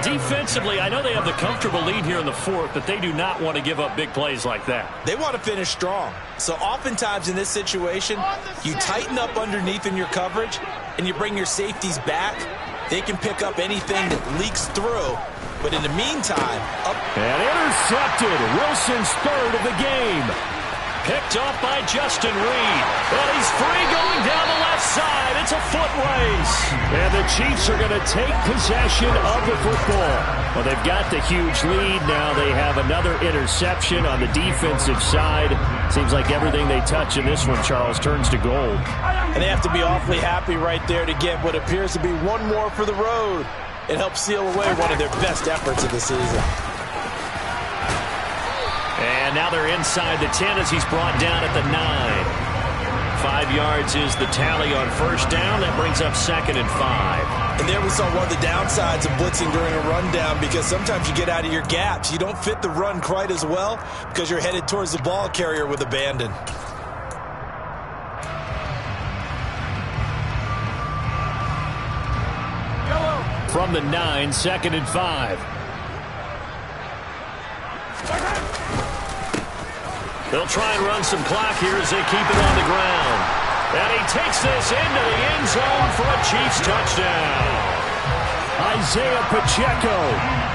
Defensively, I know they have the comfortable lead here in the fourth, but they do not want to give up big plays like that. They want to finish strong. So oftentimes in this situation, you tighten up underneath in your coverage, and you bring your safeties back. They can pick up anything that leaks through. But in the meantime, and intercepted. Wilson's 3rd of the game. Picked off by Justin Reed. And he's free going down the left side. It's a foot race. And the Chiefs are going to take possession of the football. Well, they've got the huge lead. Now they have another interception on the defensive side. Seems like everything they touch in this one, Charles, turns to gold. And they have to be awfully happy right there to get what appears to be one more for the road. It helps seal away one of their best efforts of the season. And now they're inside the 10 as he's brought down at the 9. 5 yards is the tally on first down. That brings up 2nd and 5. And there we saw one of the downsides of blitzing during a rundown, because sometimes you get out of your gaps. You don't fit the run quite as well because you're headed towards the ball carrier with abandon. From the 9, 2nd and 5. They'll try and run some clock here as they keep it on the ground. And he takes this into the end zone for a Chiefs touchdown. Isaiah Pacheco,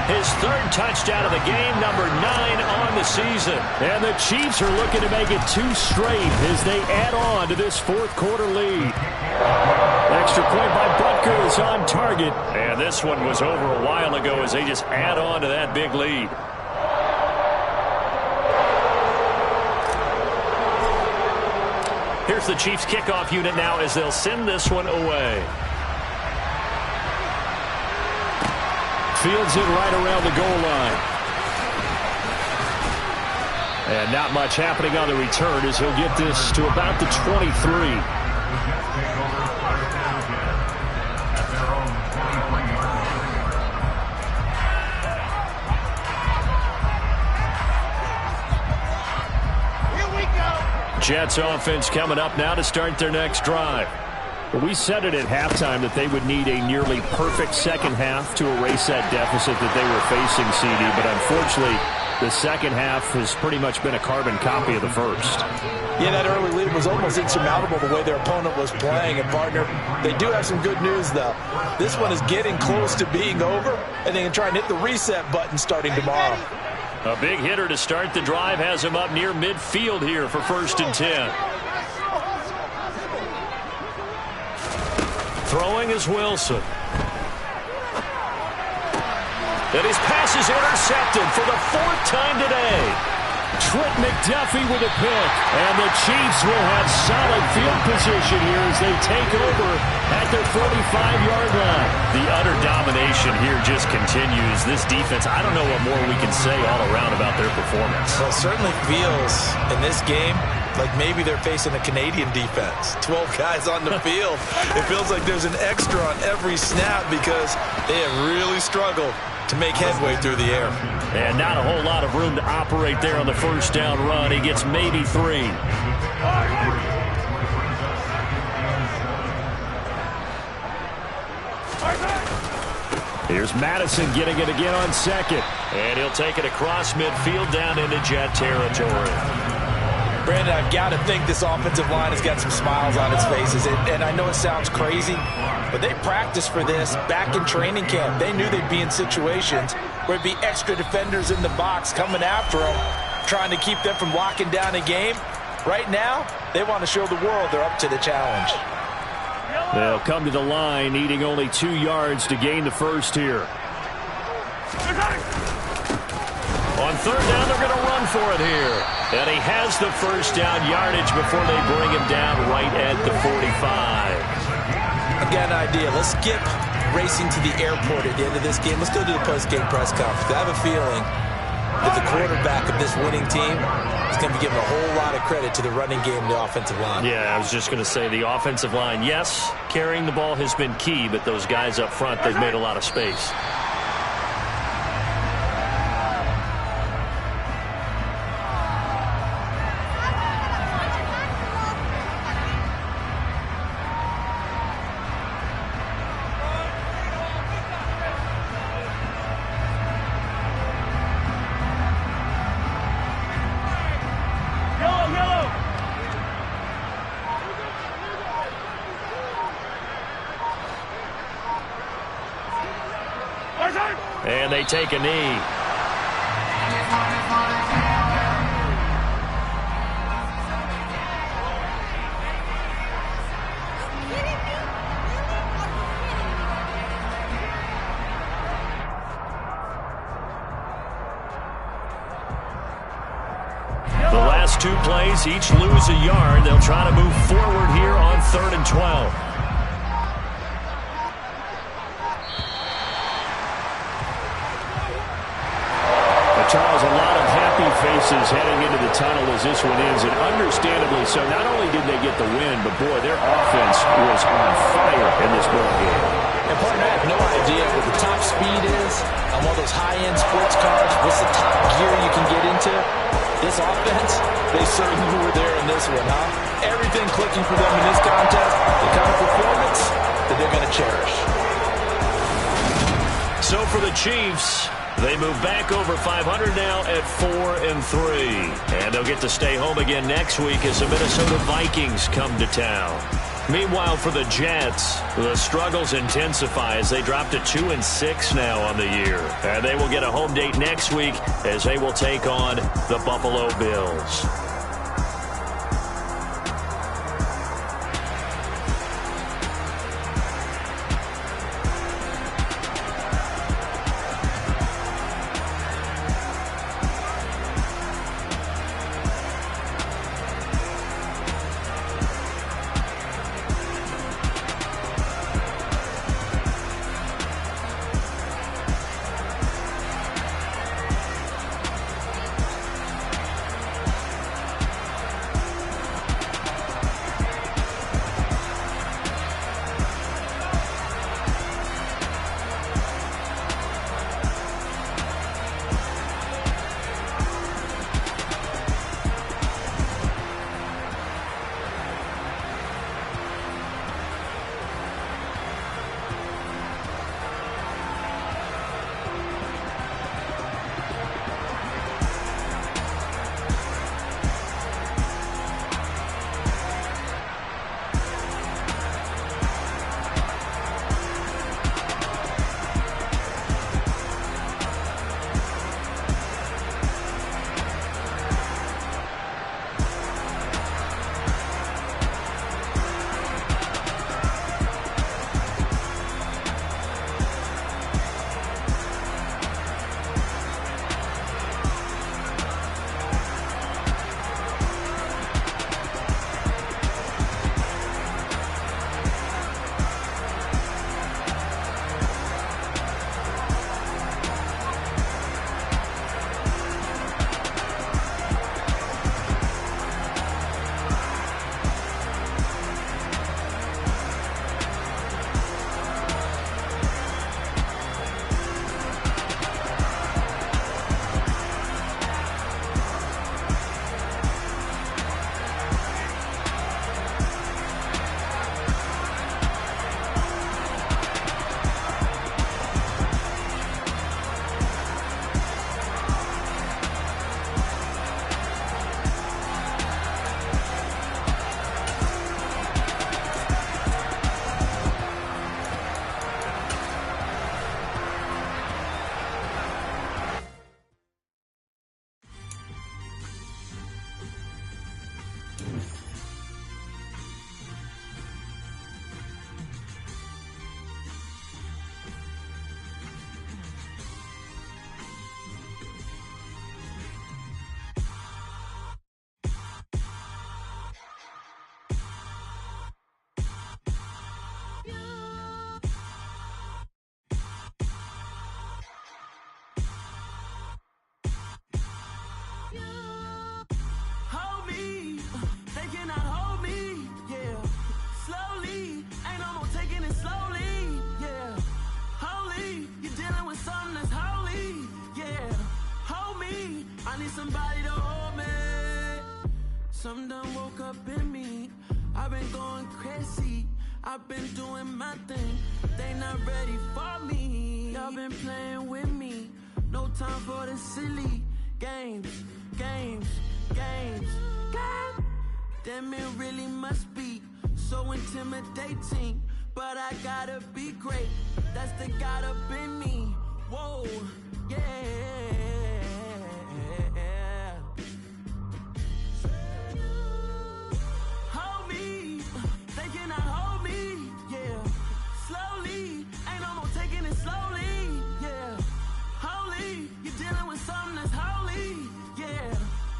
his 3rd touchdown of the game, number 9 on the season. And the Chiefs are looking to make it 2 straight as they add on to this fourth quarter lead. Extra point by Butker is on target. And this one was over a while ago as they just add on to that big lead. Here's the Chiefs kickoff unit now as they'll send this one away. Fields it right around the goal line. And not much happening on the return as he'll get this to about the 23. Jets offense coming up now to start their next drive. We said it at halftime that they would need a nearly perfect second half to erase that deficit that they were facing, CD, but unfortunately the second half has pretty much been a carbon copy of the first. Yeah, that early lead was almost insurmountable the way their opponent was playing. And, partner, they do have some good news, though. This one is getting close to being over, and they can try and hit the reset button starting tomorrow. A big hitter to start the drive has him up near midfield here for 1st and 10. Throwing is Wilson. And his pass is intercepted for the 4th time today. Trent McDuffie with a pick. And the Chiefs will have solid field position here as they take over at their 45-yard line. The utter domination here just continues. This defense, I don't know what more we can say all around about their performance. Well, it certainly feels in this game like maybe they're facing a Canadian defense. 12 guys on the field. It feels like there's an extra on every snap because they have really struggled to make headway through the air. And not a whole lot of room to operate there on the first down run. He gets maybe 3. Here's Madison getting it again on 2nd. And he'll take it across midfield down into Jet territory. Brandon, I've got to think this offensive line has got some smiles on its faces. And I know it sounds crazy, but they practiced for this back in training camp. They knew they'd be in situations where it'd be extra defenders in the box coming after them, trying to keep them from locking down a game. Right now, they want to show the world they're up to the challenge. They'll come to the line, needing only 2 yards to gain the first here. On 3rd down, they're going to run for it here. And he has the first down yardage before they bring him down right at the 45. I've got an idea. Let's skip racing to the airport at the end of this game. Let's go to the post-game press conference. I have a feeling that the quarterback of this winning team is going to be giving a whole lot of credit to the running game and the offensive line. Yeah, I was just going to say the offensive line, yes, carrying the ball has been key, but those guys up front, they've made a lot of space. And they take a knee. The last 2 plays, each lose a yard. They'll try to move forward here on 3rd and 12. Charles, a lot of happy faces heading into the tunnel as this one ends, and understandably so. Not only did they get the win, but boy, their offense was on fire in this ball game. And partner, I have no idea what the top speed is on one of those high-end sports cars. What's the top gear you can get into? This offense, they certainly were there in this one, huh? Everything clicking for them in this contest, the kind of performance that they're going to cherish. So for the Chiefs, they move back over 500 now at 4-3. And they'll get to stay home again next week as the Minnesota Vikings come to town. Meanwhile, for the Jets, the struggles intensify as they drop to 2-6 now on the year. And they will get a home date next week as they will take on the Buffalo Bills. been going crazy, I've been doing my thing. They not ready for me, y'all been playing with me. No time for the silly games. Damn, it really must be so intimidating. But I gotta be great, that's the God up in me. Whoa, yeah. Hold me, they cannot hold me, yeah. Slowly, ain't no more taking it slowly, yeah. Holy, you're dealing with something that's holy, yeah.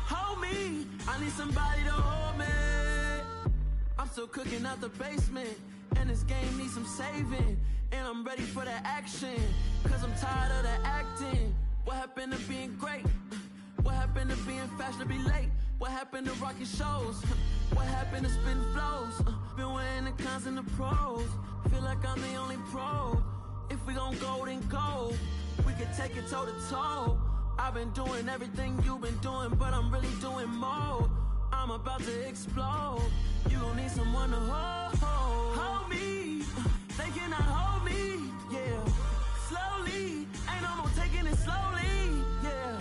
Hold me, I need somebody to hold me. I'm still cooking out the basement, and this game needs some saving. And I'm ready for the action, cause I'm tired of the acting. What happened to being great? What happened to being fashionably late? What happened to rocking shows? What happened to spitting flows? Been wearing the cons and the pros. Feel like I'm the only pro. If we gon' go, then go. We could take it toe to toe. I've been doing everything you've been doing, but I'm really doing more. I'm about to explode. You gon' need someone to hold me. They cannot hold me, yeah. Slowly, ain't no more taking it slowly, yeah.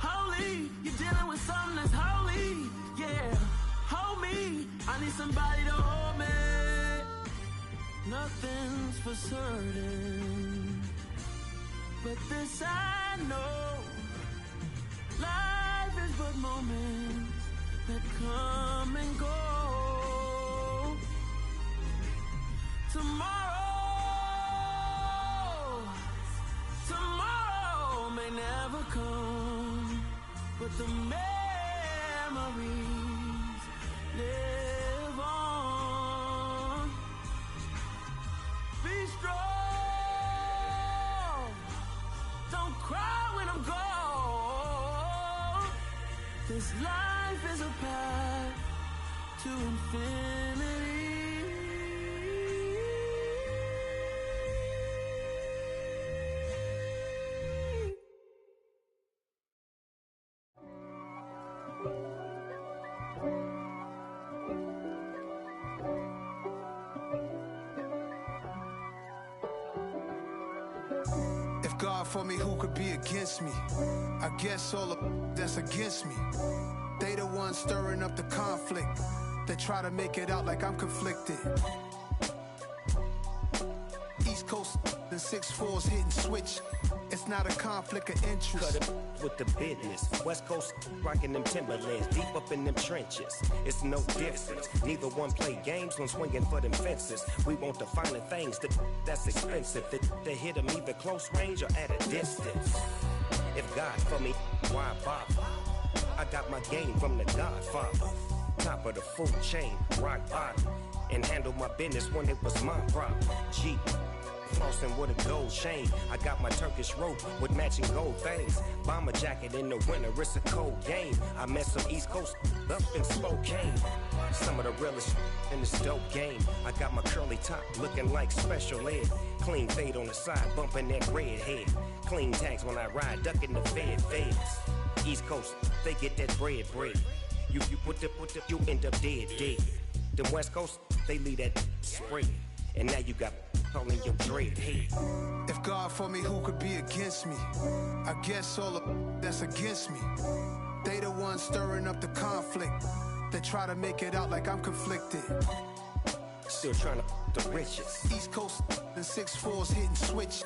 Holy, you're dealing with something that's holy, yeah. Hold me, I need somebody to hold me. Nothing's for certain, but this I know. Life is but moments that come and go. Tomorrow may never come, but the memories live on. Be strong, don't cry when I'm gone. This life is a path to infinity. If God for me, who could be against me? I guess all of that's against me. They the ones stirring up the conflict. They try to make it out like I'm conflicted. East Coast and 6'4's hitting switch. It's not a conflict of interest. Cut it with the business. West Coast rocking them Timberlands, deep up in them trenches. It's no difference. Neither one play games when swinging for them fences. We want the finer things that's expensive. They hit them either close range or at a distance. If God for me, why bother? I got my game from the Godfather. Top of the food chain, rock bottom. And handle my business when it was my problem. Jeep. Flossing with a gold chain. I got my Turkish rope with matching gold things. Bomber jacket in the winter, it's a cold game. I met some East Coast up in Spokane. Some of the realest in this dope game. I got my curly top looking like special ed. Clean fade on the side, bumping that red head. Clean tags when I ride, ducking the feds. East Coast, they get that bread. You put the, you end up dead. The West Coast, they leave that spread. And now you got all in your dread head. If God for me, who could be against me? I guess all of that's against me. They the ones stirring up the conflict. They try to make it out like I'm conflicted. Still trying to the riches. East Coast and 6'4's hitting switch.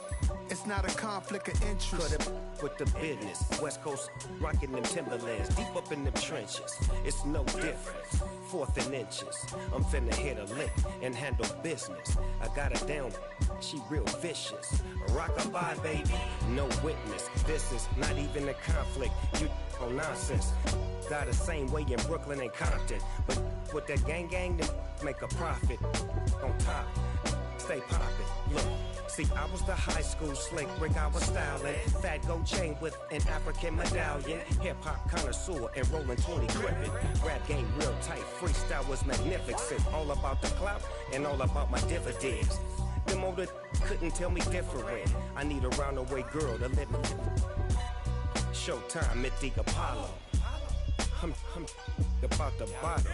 It's not a conflict of interest. Cut it with the business. West Coast rocking them Timberlands, deep up in them trenches. It's no difference. 4th and inches. I'm finna hit a lick and handle business. I got her down, she real vicious. Rock-a-bye, baby, no witness. This is not even a conflict. You on nonsense. Got the same way in Brooklyn and Compton. But with that gang, then make a profit. On top, stay poppin'. Look. See, I was the high school slick Rick, I was styling. Fat gold chain with an African medallion. Hip-hop connoisseur and rolling 20 gripping. Rap game real tight, freestyle was magnificent. All about the clout and all about my dividends. Them older couldn't tell me different. I need a roundaway girl to let me. Showtime at the Apollo. I'm about the bottom.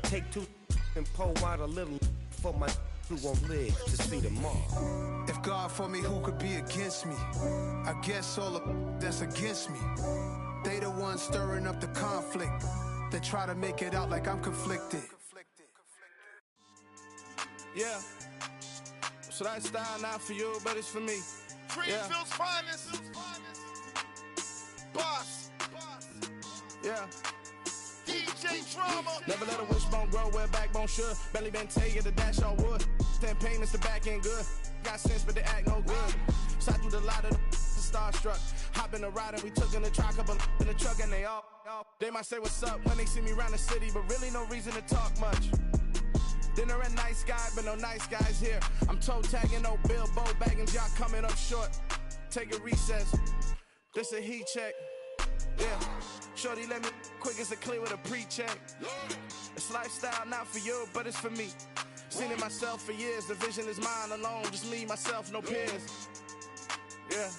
Take 2 and pour out a little for my who won't live to see tomorrow. If God for me, who could be against me? I guess all the that's against me. They the ones stirring up the conflict. They try to make it out like I'm conflicted. Yeah. So that style not for you, but it's for me. Greenfield's finest. Boss. Yeah. DJ Drama. Never let a wishbone grow where a backbone should. Belly been take the dash on wood. 10 payments, the back end good. Got sense, but they act no good. So I threw the lot of the starstruck. Hop in the ride and we took in the truck, couple in the truck, and they might say what's up when they see me around the city, but really no reason to talk much. Dinner and nice guy, but no nice guys here. I'm toe tagging, no Bilbo baggins, y'all coming up short. Take a recess. This a heat check. Yeah. Shorty let me quick as a clear with a pre-check. It's lifestyle not for you, but it's for me. Seen it myself for years. The vision is mine alone. Just me, myself, no peers. Yeah.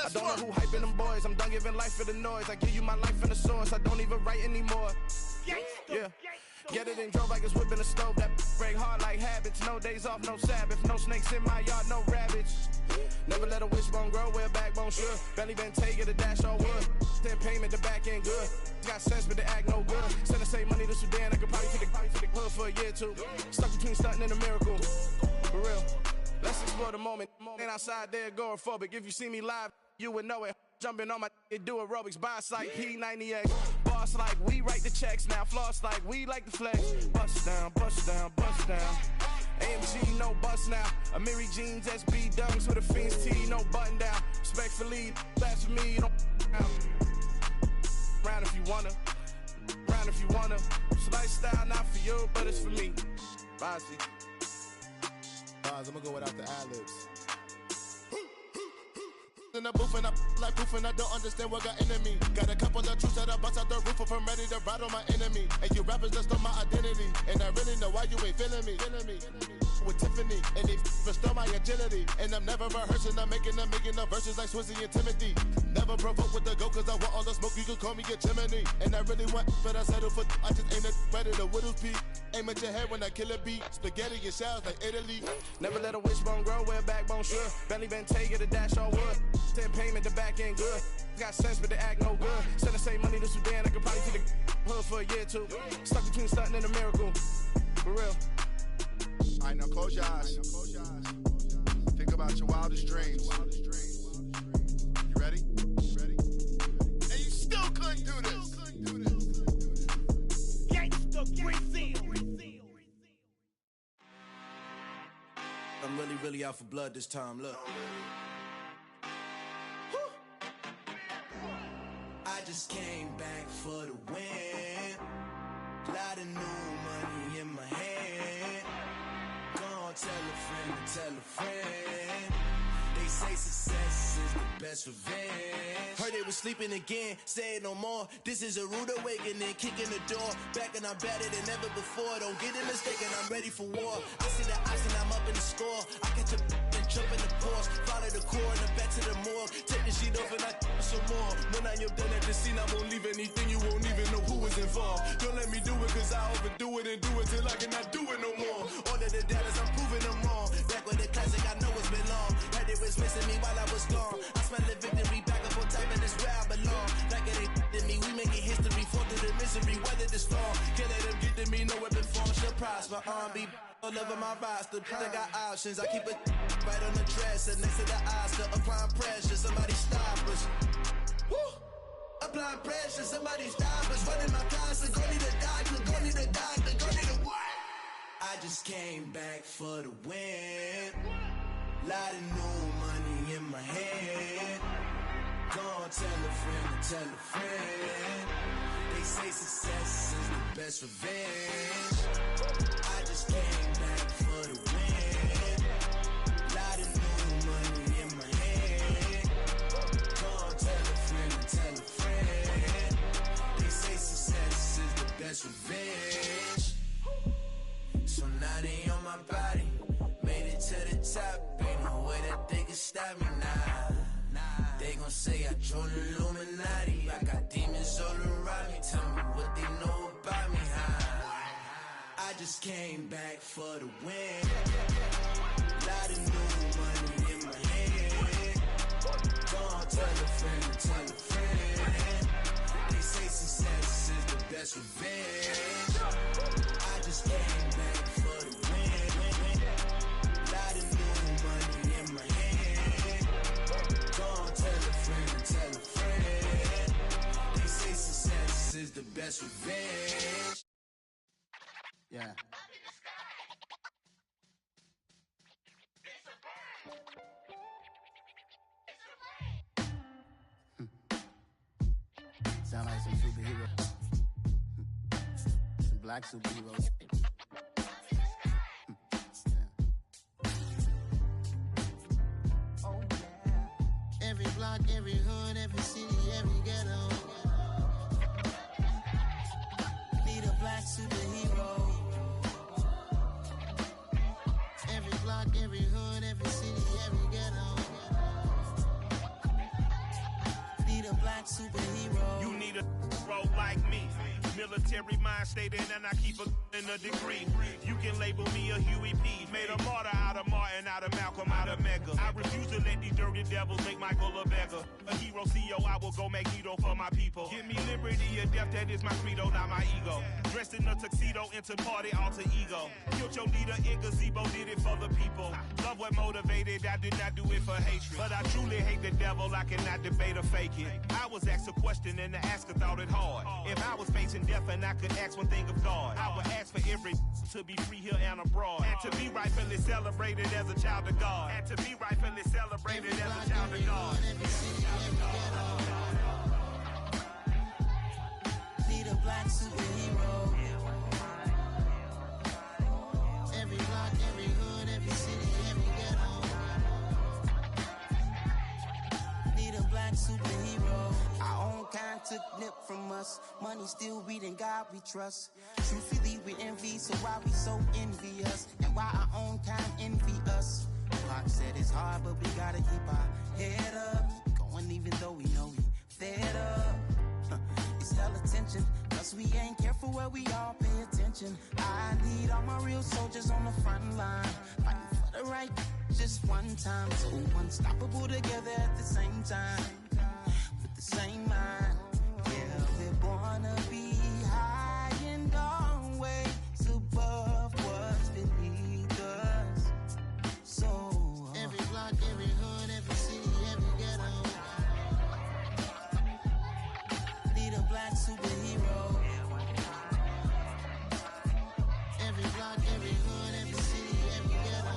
I don't know who hyping them boys. I'm done giving life for the noise. I give you my life in the source. I don't even write anymore. Yeah. Get it and drove like it's whipping a stove. That break hard like habits. No days off, no Sabbath. No snakes in my yard, no rabbits. Never let a wishbone grow where a backbone should. Belly been take the dash on wood. 10 payment, the back end good. Got sense, but they act no good. Send the same money to Sudan. I could probably take the hood for a year or two. Stuck between stunting and a miracle. For real. Let's explore the moment. Ain't outside there agoraphobic. If you see me live, you would know it. Jumping on my do aerobics, boss like P90X. Boss like we write the checks now. Floss like we like the flex. Bust down, bust down, bust down. AMG, no bust now. Amiri jeans, SB dunks with a Fiends T, no button down. Respectfully, that's for me, you don't round if you wanna. Round if you wanna. It's lifestyle not for you, but it's for me. Bossy. I'm gonna go without the ad-libs. In the booth and I like proof and I don't understand what got into me. Got a couple of truths that I bust out the roof if I'm ready to ride on my enemy. And you rappers just stole my identity, and I really know why you ain't feeling me. With Tiffany, and they restore my agility. And I'm never rehearsing, I'm making the verses like Swizzy and Timothy. Never provoke with the go, cause I want all the smoke, you can call me a chimney. And I really want, but I settle for, I just aim it better the Whittles Peak. Aim at your head when I kill a beat. Spaghetti and shells like Italy. Never let a wishbone grow where a backbone should. Belly been take the dash on wood. 10 payment, the back end good. Got sense, but they act no good. Send the same money to Sudan, I could probably take the hood for a year or two. Stuck between stunting and a miracle. For real. Alright, now close your eyes. Think about your wildest dreams. You ready? And you still couldn't do this. Gangsta Greenfield. I'm really out for blood this time, look. I just came back for the win. Lot of new money in my hand. Gonna tell a friend to tell a friend. They say success is the best revenge. Heard they was sleeping again, say it no more. This is a rude awakening, kicking the door. Back and I'm better than ever before. Don't get it mistaken, I'm ready for war. I see the ice and I'm up in the score. I catch a and jump in the course. Follow the core and the back to the morgue. Take the sheet off and I some more. When I am done at the scene, I won't leave anything. You won't even know who is involved. Don't let me do it cause I overdo it and do it till I cannot do it no more. All of the doubters, I'm proving them wrong. Back with the classic, I know it's been long. Heard it was missing me while I was gone. I smell the victory back up on top and it's where I belong. Like it ain't to me, we making history. Fall through the misery, weather this storm. Can't let them get to me, no weapon form shall prosper. Be all over my roster, I got options. I keep it right on the dresser, next to the Oscar. Applying pressure, somebody stop us. Woo! Applying pressure, somebody stop us. Running my closet, go need a doctor, go need a doctor, go need a what? I just came back for the win. Lot of new money in my hand. Gonna tell a friend to tell a friend. They say success is the best revenge. I just came back for the win. Lot of new money in my hand. Gonna tell a friend to tell a friend. They say success is the best revenge. So now they on my body. Made it to the top. Ain't no way that they can stop me now. They gon' say I joined the Illuminati. I got demons all around me. Tell me what they know about me, huh? I I just came back for the win. Lot of new money in my hand. Gonna tell a friend, tell a friend. They say success is the best revenge. I just came back for the win. Lot of new money in my hand. Gonna tell a friend, tell a friend. They say success is the best revenge. Yeah. Sound like some superheroes. Some black superheroes. Oh, yeah. Every block, every hood, every city, every ghetto. Need a black superhero. Every block, every hood, every city, every ghetto. Need a black superhero. You need a role like me. Military mind state and I keep a degree. You can label me a Huey P. Made a martyr out of Martin, out of Malcolm, out of Mega. I refuse to let these dirty devils make Michael a beggar. A hero CEO, I will go Magneto for my people. Give me liberty or death, that is my credo, not my ego. Dressed in a tuxedo, into party, alter ego. Killed your leader in gazebo, did it for the people. Love what motivated, I did not do it for hatred. But I truly hate the devil, I cannot debate or fake it. I was asked a question and the asker thought it hard. If I was facing death and I could ask one thing of God, I would ask for every to be free here and abroad, and to be rightfully celebrated as a child of God, and to be rightfully celebrated as a child of God. Need a black superhero. Every block, every hood, every city, every ghetto. Need a black superhero. Our own kind took nip from us. Money still reading God we trust. Truthfully we envy, so why we so envious? And why our own kind envy us? Pac said it's hard, but we gotta keep our head up. Going even though we know we fed up. It's hell attention, cause we ain't careful where we all pay attention. I need all my real soldiers on the front line, fighting for the right just one time. So unstoppable together at the same time, with the same mind. Yeah, we're gonna be high and always above what's beneath us. So every block, every hood, every city, every ghetto. Need a black superhero. Every block, every hood, every city, every ghetto.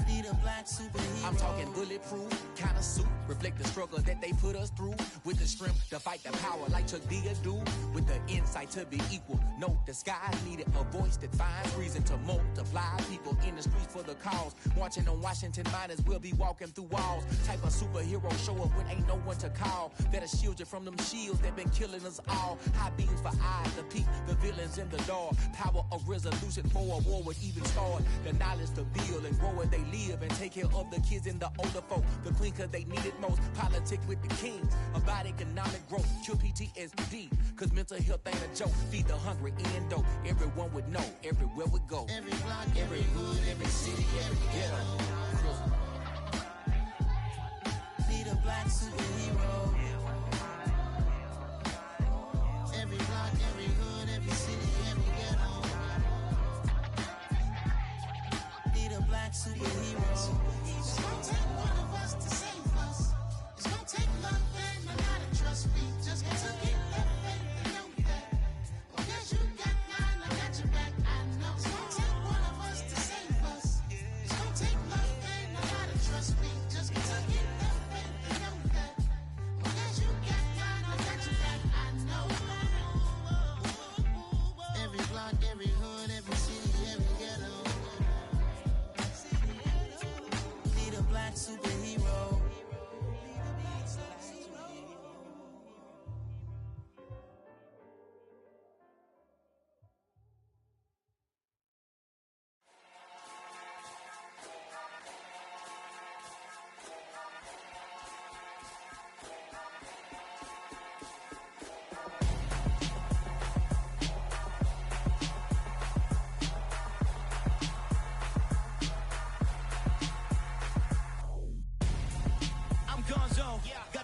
Need a black superhero. I'm talking bulletproof kind of suit, reflect the struggle that they put us through, with the strength to fight the power like Chuck D do, with the insight to be equal. Note the sky needed a voice that finds reason to multiply people in the streets for the cause. Marching on Washington miners will be walking through walls. Type of superhero show up when ain't no one to call. That'll shield you from them shields that been killing us all. High beams for eyes to peek the villains in the dark. Power of resolution for a war would even start. The knowledge to build and grow where they live and take care of the kids and the older folk. The queen cause they need it most. Politics with the kings about economic growth. Cure PTSD cause mental health ain't a joke. Feed the hungry and dope. Everyone would know everywhere we go. Every block, every hood, every city, every ghetto. Need a black superhero. Every block, every hood, every city, every ghetto. Need a black superhero. It's gonna take one of us to save us. It's gonna take love and a lot of trust. We just got to get that faith and know that. Oh, yes, you got mine, I got your back. I know. It's gonna take one of us to save us. It's gonna take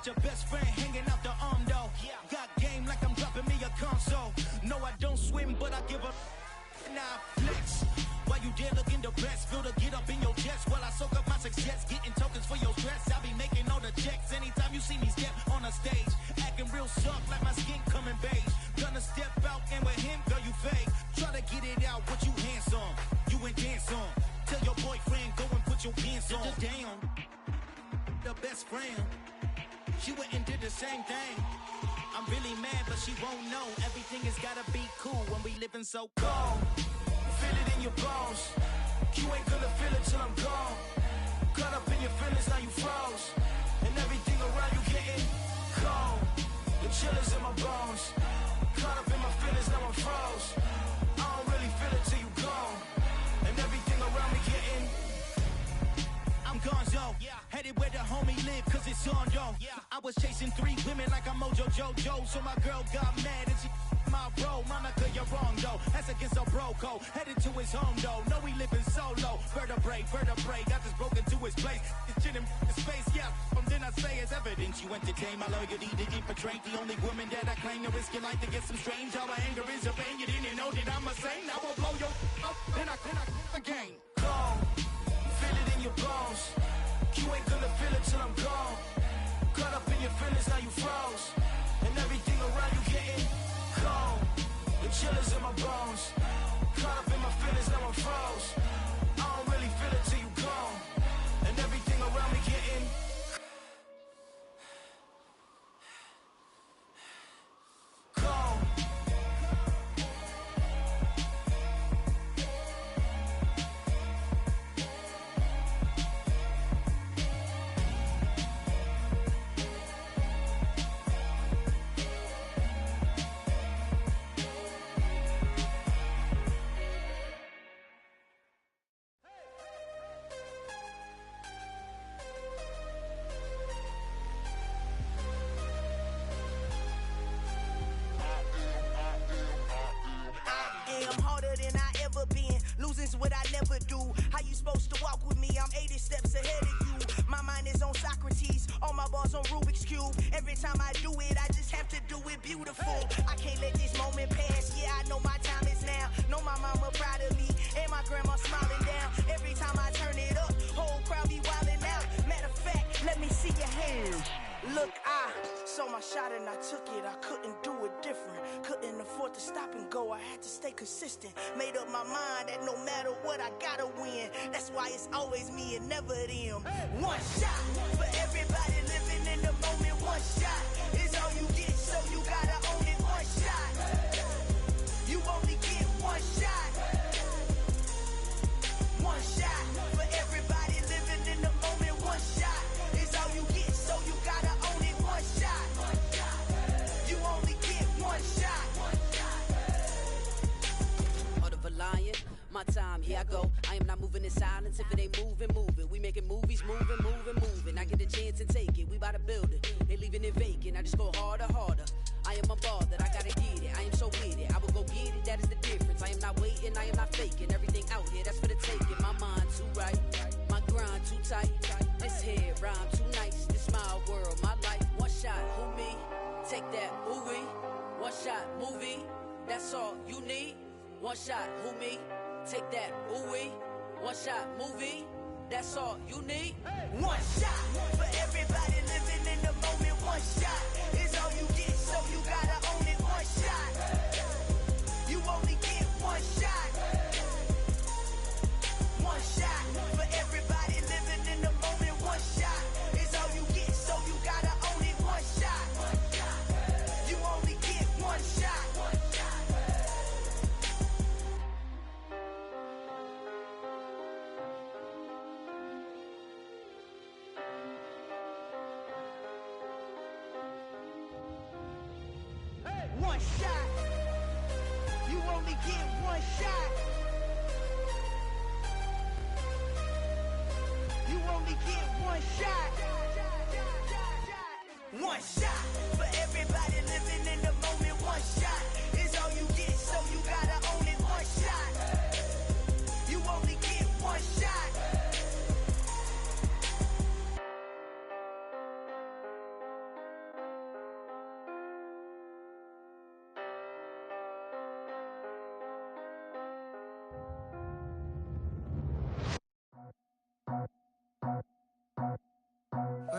got your best friend hanging out the arm though. Got game like I'm dropping me a console. No, I don't swim, but I give up. Nah, flex. While you there looking the best, feel the get up in your chest while I soak up my success, getting tokens for your stress. I be making all the checks anytime you see me step on a stage, acting real soft like my skin coming beige. Gonna step out and with him, girl, you fake. Try to get it out, what you hands on, you ain't dance on. Tell your boyfriend, go and put your pants on. Damn, the best friend, she went and did the same thing. I'm really mad, but she won't know. Everything has gotta be cool when we living so cold. Feel it in your bones. You ain't gonna feel it till I'm gone. Caught up in your feelings, now you froze. And everything around you getting cold. The chill is in my bones. Caught up in my feelings, now I'm froze. I don't really feel it till you gone. And everything around me getting I'm gonzo, headed where the homie live, cause it's on, yo. I was chasing 3 women like I'm Mojo Jojo, so my girl got mad and she my bro. Monica, you're wrong, though. That's against a bro code. Headed to his home, though. No, we living solo. Vertebrae, I just broke into his place. It's chin in his face, yeah. From then I say it's evidence you entertain my loyalty to infiltrate. The only woman that I claim to risk your life to get some strange. How my anger is a pain. You didn't know that I'm a saint. I will blow your up, then I again. Gone. Feel it in your bones. You ain't gonna feel it till I'm gone. Caught up in your feelings, now you froze. And everything around you getting cold. The chill is in my bones. Caught up in my feelings, now I'm froze. I don't really feel it till you gone. And everything around me getting cold. What I never do. How you supposed to walk with me? I'm 80 steps ahead of you. My mind is on Socrates, all my balls on Rubik's Cube. Every time I do it, I just have to do it beautiful. I can't let this moment pass. Yeah, I know my time is now. Know my mama proud of me, and my grandma smiling down. Every time I turn it up, whole crowd be wildin' out. Matter of fact, let me see your hands. Look, I saw my shot and I took it. I couldn't do it different. Couldn't afford to stop and go. I had to stay consistent. Made up my mind that no matter what, I gotta win. That's why it's always me and never them. One shot for everybody living in the moment. One shot is all you get, so you gotta own it. One shot. You only get one shot. One shot for everybody living in the moment. One shot is all you get, so you gotta own it. One shot. You only get one shot. Heart of a lion, my time, here I go. I am not moving in silence. If it ain't moving, moving. We making movies, moving. I get a chance and take it. We bout to build it. They leaving it vacant. I just go harder. I am a ball that I gotta get it. I am so with it. I will go get it. That is the difference. I am not waiting. I am not faking. Everything out here, that's for the taking. My mind too right. My grind too tight. This head rhyme too nice. This my world, my life. One shot, who me? Take that, ooh-wee. One shot, movie. That's all you need. One shot, who me? Take that, ooh-wee. One shot, movie. That's all you need. One shot for everybody living in the moment. One shot is all you get, so you gotta own it. One shot. You only get one shot. One shot for everybody living in the moment. One shot is all you get, so you gotta own it. One shot. You only get one shot. One shot. You only get one shot. You only get one shot. One shot for everybody living in the moment. One shot is all you get, so you gotta own it. One shot. You only get one shot.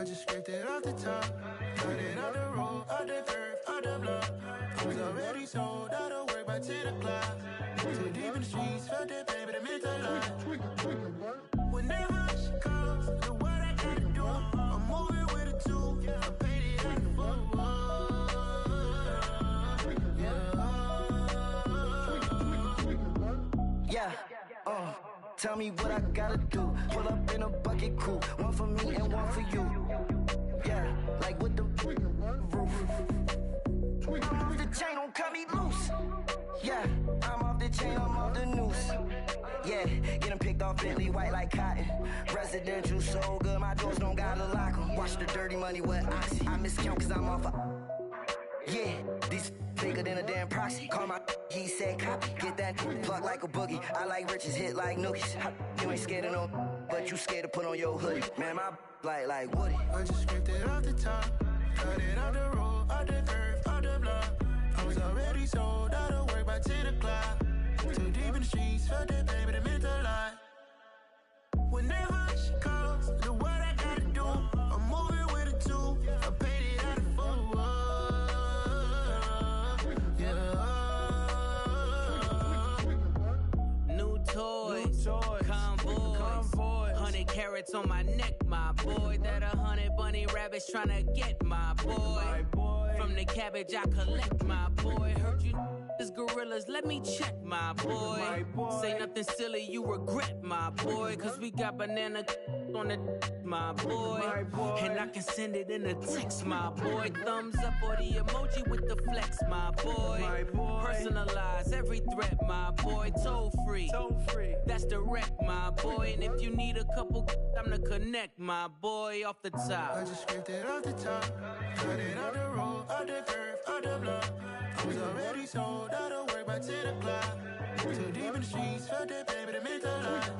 I just scraped it off the top, cut it on the road, on the curve, on the block. I was already sold, I don't work by 10 o'clock. Too deep in the streets, felt that baby, that meant a lot. Whenever she calls, the what I gotta do, I'm moving with a two, I paid it out the full. Yeah, tell me what I gotta do. Pull up in a bucket crew, one for me and one for you. Yeah, like with the roof. I'm off the chain, don't cut me loose. Yeah, I'm off the chain, I'm off the noose. Yeah, get them picked off Bentley, white like cotton. Residential so good, my doors don't gotta lock them. Watch the dirty money with Oxy. I miscount cause I'm off a... Yeah, these bigger than a damn proxy. Call my he said copy. Get that plug like a boogie. I like riches, hit like nookies. You ain't scared of no, but you scared to put on your hoodie. Man, my like Woody. I just scraped it off the top, cut it on the road, on the curve, on the block. I was already sold, I don't work by 10 o'clock. Too deep in the streets, felt that baby, that meant a lot. Whenever she calls, the what I gotta do, I'm moving with a two, I paid it out of full. New toys, convoys, 100 carats on my neck, my boy. That 100 bunny rabbits tryna get my boy. From the cabbage I collect, my boy. Heard you is gorillas, let me check, my boy. Say nothing silly, you regret, my boy. Cause we got banana on the my boy. And I can send it in a text, my boy. Thumbs up or the emoji with the flex, my boy. Personalize every threat, my boy. Toll free, that's direct, my boy. And if you need a couple, I'm the connect, my boy. Off the top, I just scraped it off the top, cut it on the road, on the curve, on the block. I was already sold, I don't work by 10 o'clock. Too deep in the streets, felt that baby, that meant a lot.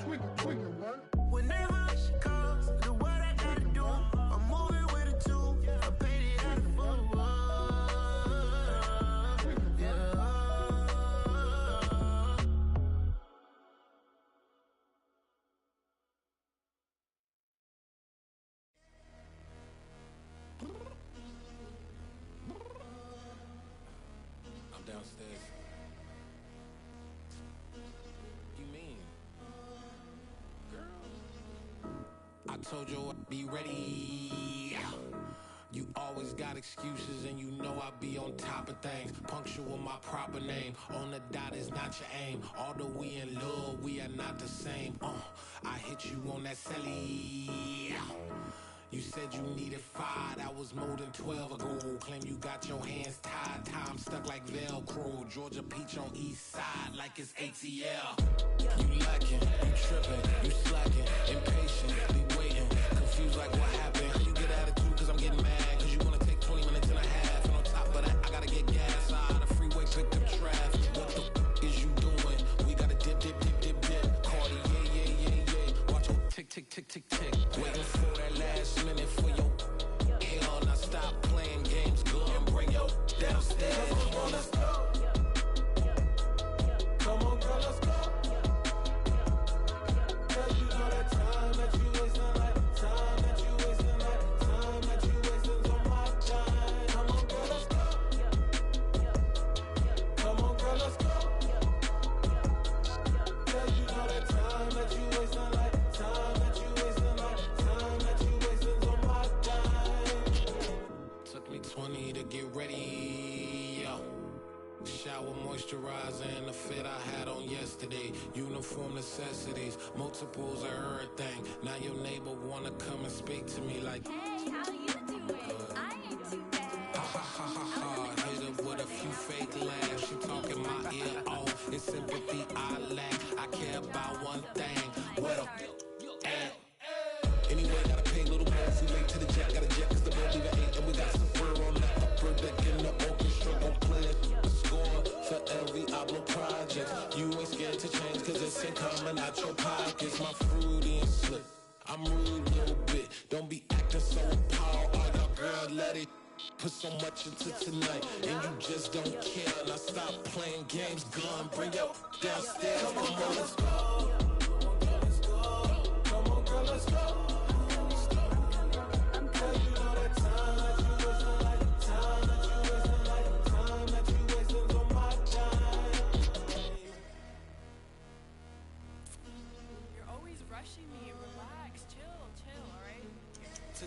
Whenever she calls, the what I gotta do, I'm moving with a two, I paid it out of full. Downstairs. You mean? Girl, I told you I'd be ready. You always got excuses and you know I be on top of things. Punctual my proper name. On the dot is not your aim. Although we in love, we are not the same. I hit you on that celly. You said you needed 5, that was more than 12 ago. Claim you got your hands tied, time stuck like Velcro. Georgia Peach on east side like it's ATL. You lacking, you tripping, you slacking, impatient, be waiting, confused like what happened. You get attitude cause I'm getting mad, cause you wanna take 20 minutes and a half. And on top of that, I gotta get gas out of the freeway, picked up traffic. What the is you doing? We gotta dip. Cardi, yeah. Watch your tick. Waiting for that last minute for your hell. Now stop playing games, go and bring your downstairs. Come on, let's go. Come on, girl, let's go. Cause you know that time that you wasting, like time that you wasting, like time that you wasting on my time. Come on, girl, let's go. Come on, girl, let's go. Cause you know that time that you wasting, like time that you wasting, like time that you wasting on my time. Took me 20 to get ready, yo. Shower moisturizer and the fit I had on yesterday. Uniform necessities, multiples of everything. Now your neighbor wanna come and speak to me like, hey, how you doing? I ain't too bad. Ha. Hit her with a few fake laughs. She talking my ear off. It's sympathy I lack. I care about one thing. What up? Anyway, gotta pay little more. We late to the jet, got a jet cause the boat leave at 8. And we got some fur on the upper deck in the orchestra. Gon' play it. Score for every Ablo project. You ain't scared to change cause it's in coming out your pockets. My fruity and slick. I'm rude a little bit. Don't be acting so appalled. All y'all girl, let it put so much into tonight. And you just don't care. Now stop playing games. Gun, bring your downstairs. Come on, let's go. Come on, girl, let's go. Come on, girl, let's go.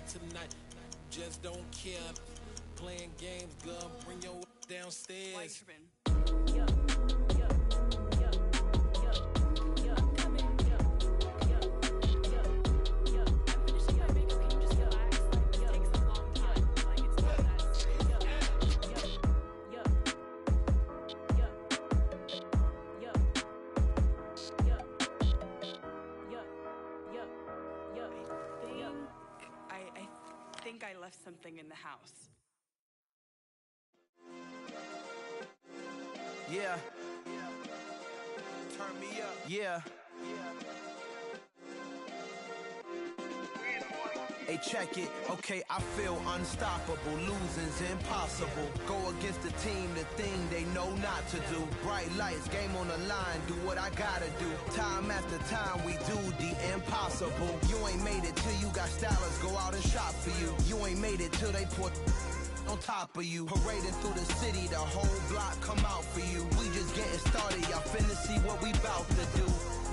tonight. Just don't care. Playing games, girl. Bring your downstairs. I left something in the house. Yeah. Turn me up. Yeah. Hey, check it. Okay, I feel unstoppable. Losing's impossible. Go against the team, the thing they know not to do. Bright lights, game on the line. Do what I gotta do. Time after time, we do the impossible. You ain't made it till you got stylers go out and shop for you. You ain't made it till they put on top of you. Parading through the city, the whole block come out for you. We just getting started, y'all finna see what we bout to do.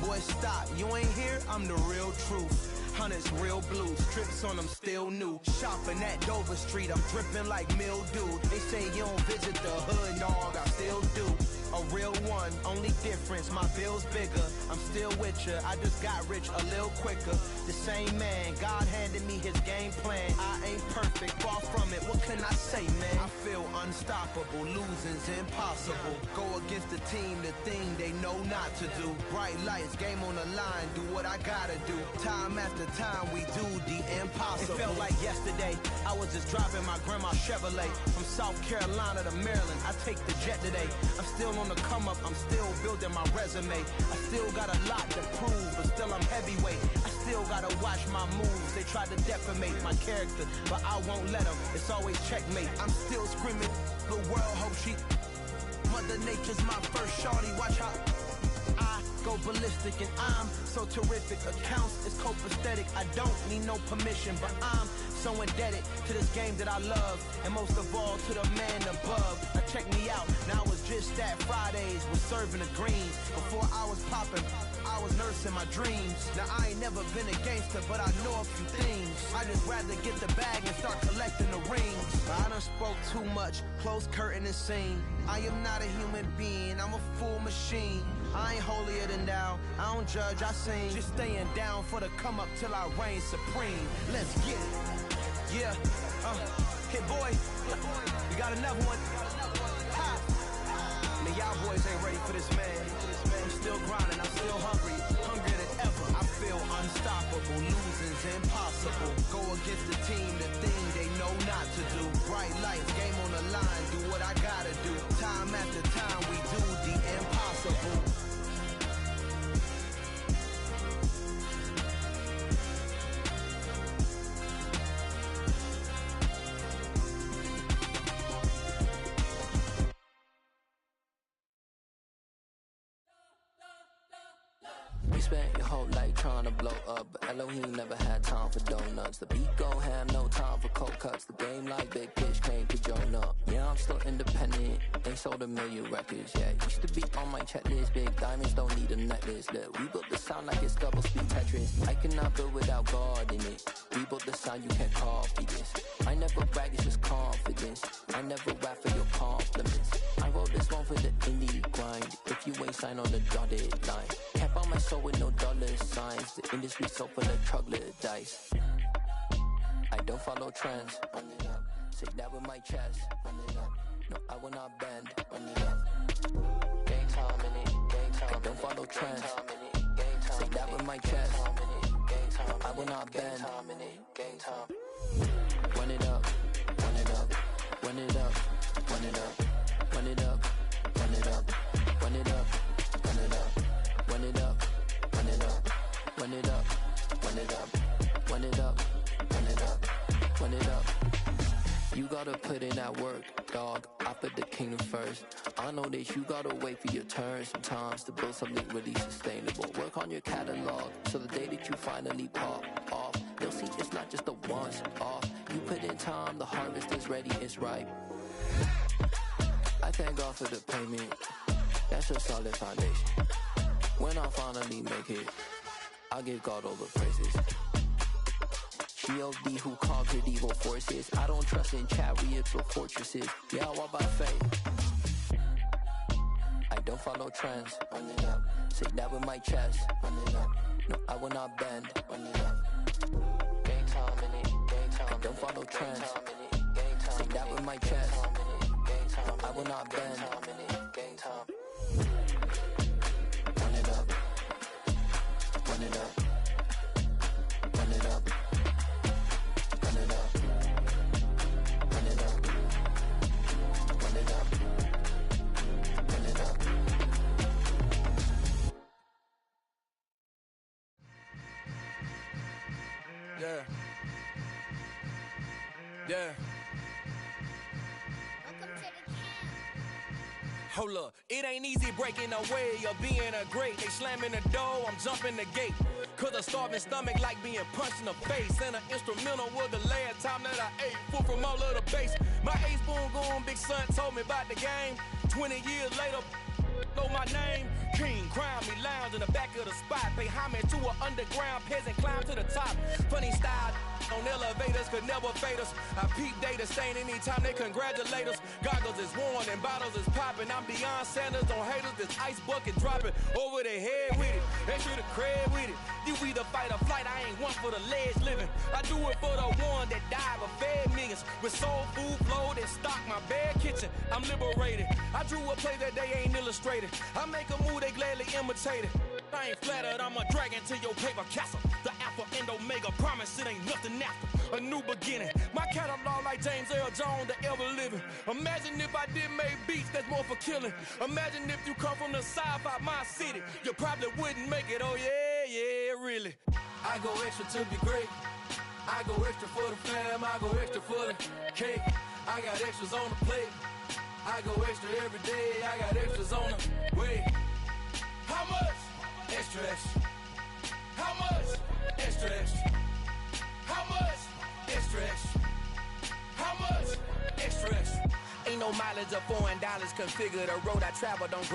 Boy, stop, you ain't here, I'm the real truth. Hunters, real blue, strips on them still new. Shopping at Dover Street, I'm dripping like mildew. They say you don't visit the hood, dog, I still do. A real one, only difference, my bill's bigger. I'm still with ya, I just got rich a little quicker. The same man, God handed me his game plan. I ain't perfect, far from it, what can I say, man? I feel unstoppable, losing's impossible. Go against the team, the thing they know not to do. Bright lights, game on the line, do what I gotta do. Time after time, we do the impossible. It felt like yesterday, I was just driving my grandma's Chevrolet. From South Carolina to Maryland, I take the jet today. I'm still on the come up, I'm still building my resume. I still got a lot to prove, but still I'm heavyweight. I still gotta watch my moves. They try to defamate my character, but I won't let them. It's always checkmate. I'm still screaming, the world hope she. Mother Nature's my first shorty, watch how I go ballistic and I'm so terrific. Accounts is copacetic, I don't need no permission, but I'm so indebted to this game that I love, and most of all to the man above. Now check me out, now it's just that Fridays was serving the greens. Before I was popping, I was nursing my dreams. Now I ain't never been a gangster, but I know a few things. I just rather get the bag and start collecting the rings. I done spoke too much, close curtain and scene. I am not a human being, I'm a full machine. I ain't holier than thou, I don't judge, I sing. Just staying down for the come up till I reign supreme. Let's get it. Yeah, hit boy, we got another one. Ha. Man, y'all boys ain't ready for this, man. I'm still grinding, I'm still hungry, hungrier than ever. I feel unstoppable, losing's impossible. Go against the team, the thing they know not to do. Bright lights, game on the line, do what I gotta do. Time after time, we do the impossible. We spent your whole life trying to blow up, but Elohim never had time for donuts. The beat gon' have no time for cold cuts. The game like Big Pitch came to join up. Yeah, I'm still independent, ain't sold a million records yet. Used to be on my checklist, big diamonds don't need a necklace. Look, we built the sound like it's double speed Tetris. I cannot build without God in it. We built the sound, you can't copy this. I never brag, it's just confidence. I never rap for your compliments. I wrote this one for the indie grind. If you ain't signed on the dotted line, can't buy my soul with no dollar signs. The industry so full of troglodytes. I don't follow trends. Run it up. Say that with my chest. Run it up. No, I will not bend. Run it up. Gang time in it. Gang time. I don't follow trends. Say that with my chest. No, I will not bend. Gang time. Run it up. Run it up. Run it up. Run it up. Run it up. Run it up. Run it up. Run it up. Run it up. Run it up. Run it up. Run it up. Run it up. Run it up. Run it up. You gotta put in that work, dog. I put the kingdom first. I know that you gotta wait for your turn sometimes to build something really sustainable. Work on your catalog so the day that you finally pop off, they'll see it's not just a once off. You put in time, the harvest is ready, it's ripe. I thank God for the payment. That's a solid foundation. When I finally make it, I give God all the praises. G.O.D. who conquered evil forces. I don't trust in chariots or fortresses. Yeah, I walk by faith. I don't follow trends. Run it up. Say that with my chest. Run it up. No, I will not bend. Run it up. Gang time in it. Gang time. I don't follow trends. Say that with my chest. No, I will not bend. Gang time. Run it up. Run it up. Run it up. Run it up. Run it up. Run it up. Run it up. Yeah. Yeah. Hold up, it ain't easy breaking away or being a great. They slamming the door, I'm jumping the gate. Cause a starving stomach like being punched in the face. And an instrumental was the last time that I ate food from all of the bass. My ace boom goon, big son told me about the game. 20 years later, know my name. King, crown me, lounge in the back of the spot. Pay homage to an underground peasant, climb to the top. Funny style on elevators could never fade us. I peep data stain anytime they congratulate us. Goggles is worn and bottles is popping. I'm Deion Sanders on haters, this ice bucket dropping over their head with it. They should have cred with it. You either fight or flight, I ain't one for the ledge living. I do it for the one that died but fed millions. With soul food flowed and stocked my bare kitchen. I'm liberated. I drew a play that they ain't illustrated. I make a move, they gladly imitate it. I ain't flattered, I'm a dragon to your paper castle. The Alpha and Omega, promise it ain't nothing after. A new beginning. My catalog like James Earl Jones, the ever living. Imagine if I did make beats that's more for killing. Imagine if you come from the sci-fi, my city. You probably wouldn't make it, oh yeah, really. I go extra to be great. I go extra for the fam, I go extra for the cake. I got extras on the plate. I go extra every day, I got extras on the way. How much? Extra, extra. How much? Extra, extra. How much? Extra, extra. How much? Extra, extra. Ain't no mileage of $4 configure the road I travel, don't grab